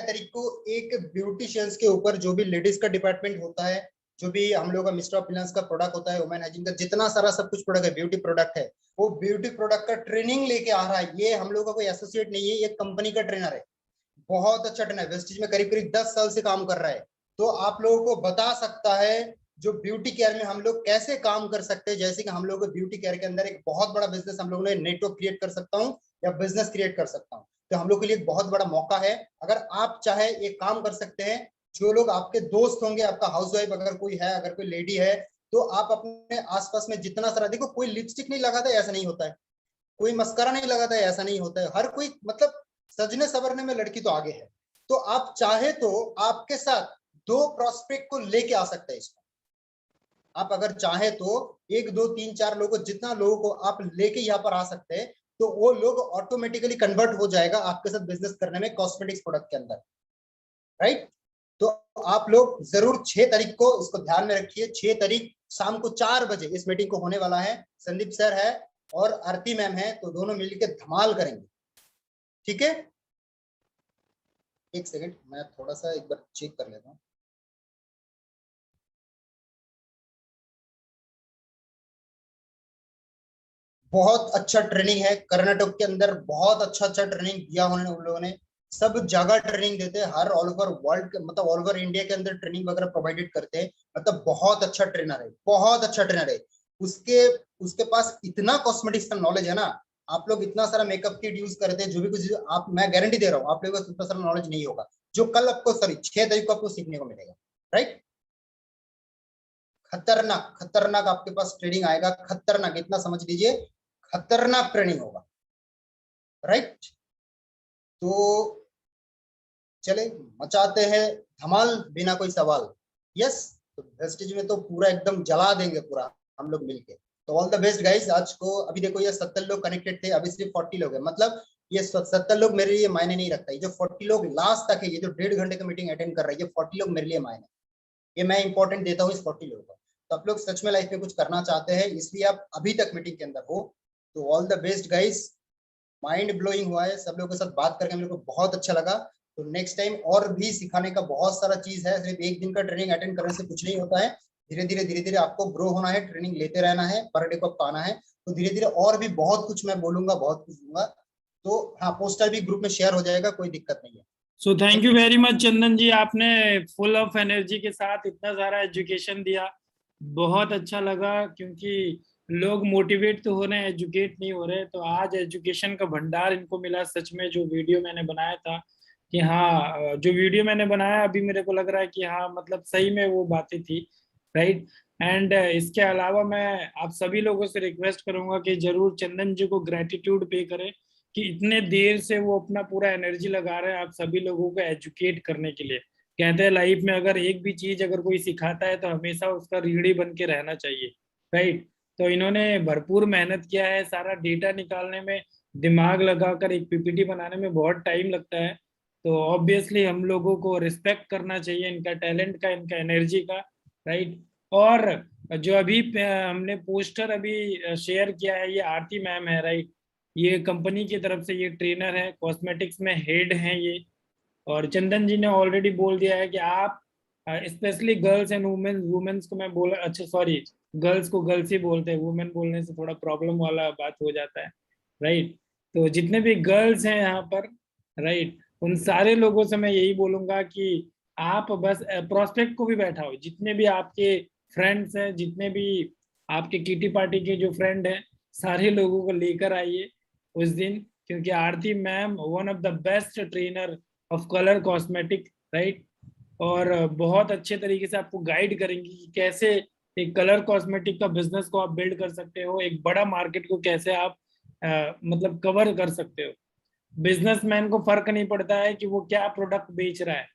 तारीख को एक ब्यूटिशियंस के ऊपर, जो भी लेडीज का डिपार्टमेंट होता है, जो भी हम लोग का मिस्टर ऑफ फिनांस का प्रोडक्ट होता है, वुमेन हाइजीन का जितना सारा सब कुछ प्रोडक्ट है, ब्यूटी प्रोडक्ट है, वो ब्यूटी प्रोडक्ट का ट्रेनिंग लेके आ रहा है। ये हम लोग का कोई एसोसिएट नहीं है, ये कंपनी का ट्रेनर है, बहुत अच्छा ट्रेनर है, वेस्टेज में करीब करीब 10 साल से काम कर रहा है। तो आप लोगों को बता सकता है जो ब्यूटी केयर में हम लोग कैसे काम कर सकते हैं। जैसे कि हम लोग ब्यूटी केयर के अंदर एक बहुत बड़ा बिजनेस हम लोगों ने नेटवर्क क्रिएट कर सकता हूँ, या बिजनेस क्रिएट कर सकता हूँ। तो हम लोग के लिए एक बहुत बड़ा मौका है। अगर आप चाहे एक काम कर सकते हैं, जो लोग आपके दोस्त होंगे, आपका हाउसवाइफ अगर कोई है, अगर कोई लेडी है, तो आप अपने आसपास में जितना सारा, देखो कोई लिपस्टिक नहीं लगाता है ऐसा नहीं होता है, कोई मस्करा नहीं लगाता है ऐसा नहीं होता है, हर कोई मतलब सजने सवरने में लड़की तो आगे है। तो आप चाहे तो आपके साथ 2 प्रोस्पेक्ट को लेके आ सकते हैं इसको। आप अगर चाहे तो 1 2 3 4 लोगों, जितना लोगों को आप लेके यहाँ पर आ सकते हैं, तो वो लोग ऑटोमेटिकली कन्वर्ट हो जाएगा आपके साथ बिजनेस करने में, कॉस्मेटिक्स प्रोडक्ट के अंदर, राइट? तो आप लोग जरूर 6 तारीख को इसको ध्यान में रखिए। 6 तारीख शाम को 4 बजे इस मीटिंग को होने वाला है। संदीप सर है और आरती मैम है, तो दोनों मिलकर धमाल करेंगे। ठीक है? एक सेकंड, मैं थोड़ा सा एक बार चेक कर लेता हूँ। बहुत अच्छा ट्रेनिंग है कर्नाटक के अंदर, बहुत अच्छा ट्रेनिंग दिया उन लोगों ने, सब जगह ट्रेनिंग देते हैं, हर ऑल ओवर वर्ल्ड, मतलब ऑल ओवर इंडिया के अंदर ट्रेनिंग वगैरह प्रोवाइडेड करते हैं। मतलब बहुत अच्छा ट्रेनर है, बहुत अच्छा ट्रेनर है। उसके उसके पास इतना कॉस्मेटिक्स का नॉलेज है ना, आप लोग इतना सारा मेकअप किट यूज करते हैं, जो भी कुछ आप, मैं गारंटी दे रहा हूँ आप लोगों को इतना सारा नॉलेज नहीं होगा, जो कल आपको, सॉरी 6 तारीख को आपको सीखने को मिलेगा, राइट? खतरनाक खतरनाक आपके पास ट्रेनिंग आएगा, खतरनाक, इतना समझ लीजिए, खतरनाक ट्रेनिंग होगा, राइट? तो चले मचाते हैं धमाल बिना कोई सवाल। यस, तो वेस्टेज में तो पूरा एकदम जला देंगे पूरा हम लोग मिलके। तो ऑल द बेस्ट गाइस। आज को अभी देखो ये 70 लोग कनेक्टेड थे, अभी सिर्फ 40 लोग है, मतलब ये 70 लोग मेरे लिए मायने नहीं रखता। ये जो 40 लोग लास्ट तक है, ये जो 1.5 घंटे का मीटिंग अटेंड कर रहा है, ये 40 लोग मेरे लिए मायने, ये मैं इंपॉर्टेंट देता हूँ इस 40 लोगों को। तो आप लोग सच में लाइफ में कुछ करना चाहते हैं, इसलिए आप अभी तक मीटिंग के अंदर हो। तो all the best guys, mind blowing हुआ है, सब लोगों के साथ बात करके मेरे को बहुत अच्छा लगा। तो नेक्स्ट टाइम और भी सिखाने का बहुत सारा चीज है, सिर्फ एक दिन का ट्रेनिंग अटेंड करने से कुछ नहीं होता है। धीरे धीरे आपको ग्रो होना है, ट्रेनिंग लेते रहना है, पर डे को पाना है। तो धीरे धीरे और भी बहुत कुछ मैं बोलूंगा, बहुत कुछ दूंगा। तो हाँ, पोस्टर भी ग्रुप में शेयर हो जाएगा, कोई दिक्कत नहीं है। So thank you very much Chandan ji, आपने फुल ऑफ एनर्जी के साथ इतना सारा एजुकेशन दिया, बहुत अच्छा लगा। क्योंकि लोग मोटिवेट तो हो रहे हैं, एजुकेट नहीं हो रहे। तो आज एजुकेशन का भंडार इनको मिला सच में। जो वीडियो मैंने बनाया था कि हाँ, जो वीडियो मैंने बनाया अभी मेरे को लग रहा है कि हाँ मतलब सही में वो बातें थी, राइट। एंड इसके अलावा मैं आप सभी लोगों से रिक्वेस्ट करूंगा कि जरूर चंदन जी को ग्रेटिट्यूड पे करें कि इतने देर से वो अपना पूरा एनर्जी लगा रहे हैं आप सभी लोगों को एजुकेट करने के लिए। कहते हैं लाइफ में अगर एक भी चीज अगर कोई सिखाता है तो हमेशा उसका रीढ़ी बन के रहना चाहिए, राइट। तो इन्होंने भरपूर मेहनत किया है, सारा डेटा निकालने में दिमाग लगाकर एक पीपीटी बनाने में बहुत टाइम लगता है। तो ऑब्वियसली हम लोगों को रिस्पेक्ट करना चाहिए इनका टैलेंट का, इनका एनर्जी का, राइट। और जो अभी हमने पोस्टर अभी शेयर किया है, ये आरती मैम है, राइट। ये कंपनी की तरफ से ये ट्रेनर है, कॉस्मेटिक्स में हेड हैं ये। और चंदन जी ने ऑलरेडी बोल दिया है कि आप specially girls and women, womens को मैं बोल, अच्छा सॉरी, गर्ल्स को गर्ल्स ही बोलते हैं, वुमेन बोलने से थोड़ा प्रॉब्लम वाला बात हो जाता है, राइट। तो जितने भी गर्ल्स हैं यहाँ पर, राइट, उन सारे लोगों से मैं यही बोलूंगा कि आप बस प्रोस्पेक्ट को भी बैठाओ, जितने भी आपके फ्रेंड्स हैं, जितने भी आपके किटी पार्टी के जो फ्रेंड हैं, सारे लोगों को लेकर आइए उस दिन। क्योंकि Aarti ma'am one of the best trainer of colour cosmetic, right. और बहुत अच्छे तरीके से आपको गाइड करेंगी कि कैसे एक कलर कॉस्मेटिक का बिजनेस को आप बिल्ड कर सकते हो, एक बड़ा मार्केट को कैसे आप मतलब कवर कर सकते हो। बिजनेसमैन को फर्क नहीं पड़ता है कि वो क्या प्रोडक्ट बेच रहा है।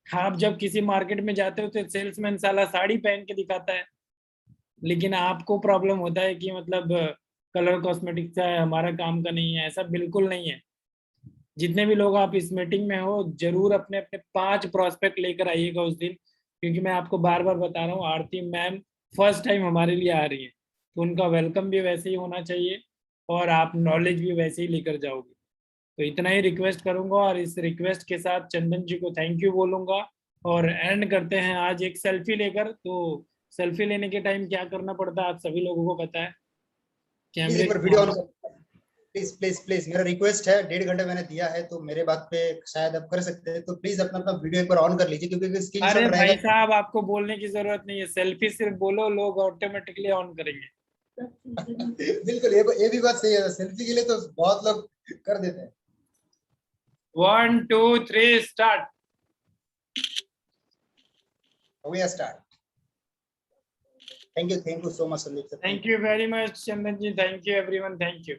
आप जब किसी मार्केट में जाते हो तो सेल्समैन साला साड़ी पहन के दिखाता है, लेकिन आपको प्रॉब्लम होता है कि मतलब कलर कॉस्मेटिक्स है, हमारा काम का नहीं है। ऐसा बिल्कुल नहीं है। जितने भी लोग आप इस मीटिंग में हो, जरूर अपने अपने 5 प्रोस्पेक्ट लेकर आइएगा उस दिन। क्योंकि मैं आपको बार बार बता रहा हूँ, आरती मैम फर्स्ट टाइम हमारे लिए आ रही है, तो उनका वेलकम भी वैसे ही होना चाहिए और आप नॉलेज भी वैसे ही लेकर जाओगे। तो इतना ही रिक्वेस्ट करूंगा और इस रिक्वेस्ट के साथ चंदन जी को थैंक यू बोलूंगा और एंड करते हैं आज एक सेल्फी लेकर। तो सेल्फी लेने के टाइम क्या करना पड़ता है आप सभी लोगों को पता है। प्लीज कैमरे एक बार वीडियो ऑन कर, प्लीज प्लीज प्लीज, मेरा रिक्वेस्ट है, 1.5 घंटे मैंने दिया है तो मेरे बात पे शायद आप कर सकते हैं। तो प्लीज अपना अपना वीडियो एक बार ऑन कर लीजिए, क्योंकि स्क्रीनशॉट अरे रहेगा। भाई साहब, आपको बोलने की जरूरत नहीं है, सेल्फी सिर्फ बोलो, लोग ऑटोमेटिकली ऑन करेंगे। बिल्कुल, ये भी बात सही है, सेल्फी के लिए तो बहुत लोग कर देते हैं। 1 2 3 start. We are start. Thank you so much, Sandeep sir. Thank you very much Chandan ji, thank you everyone, thank you.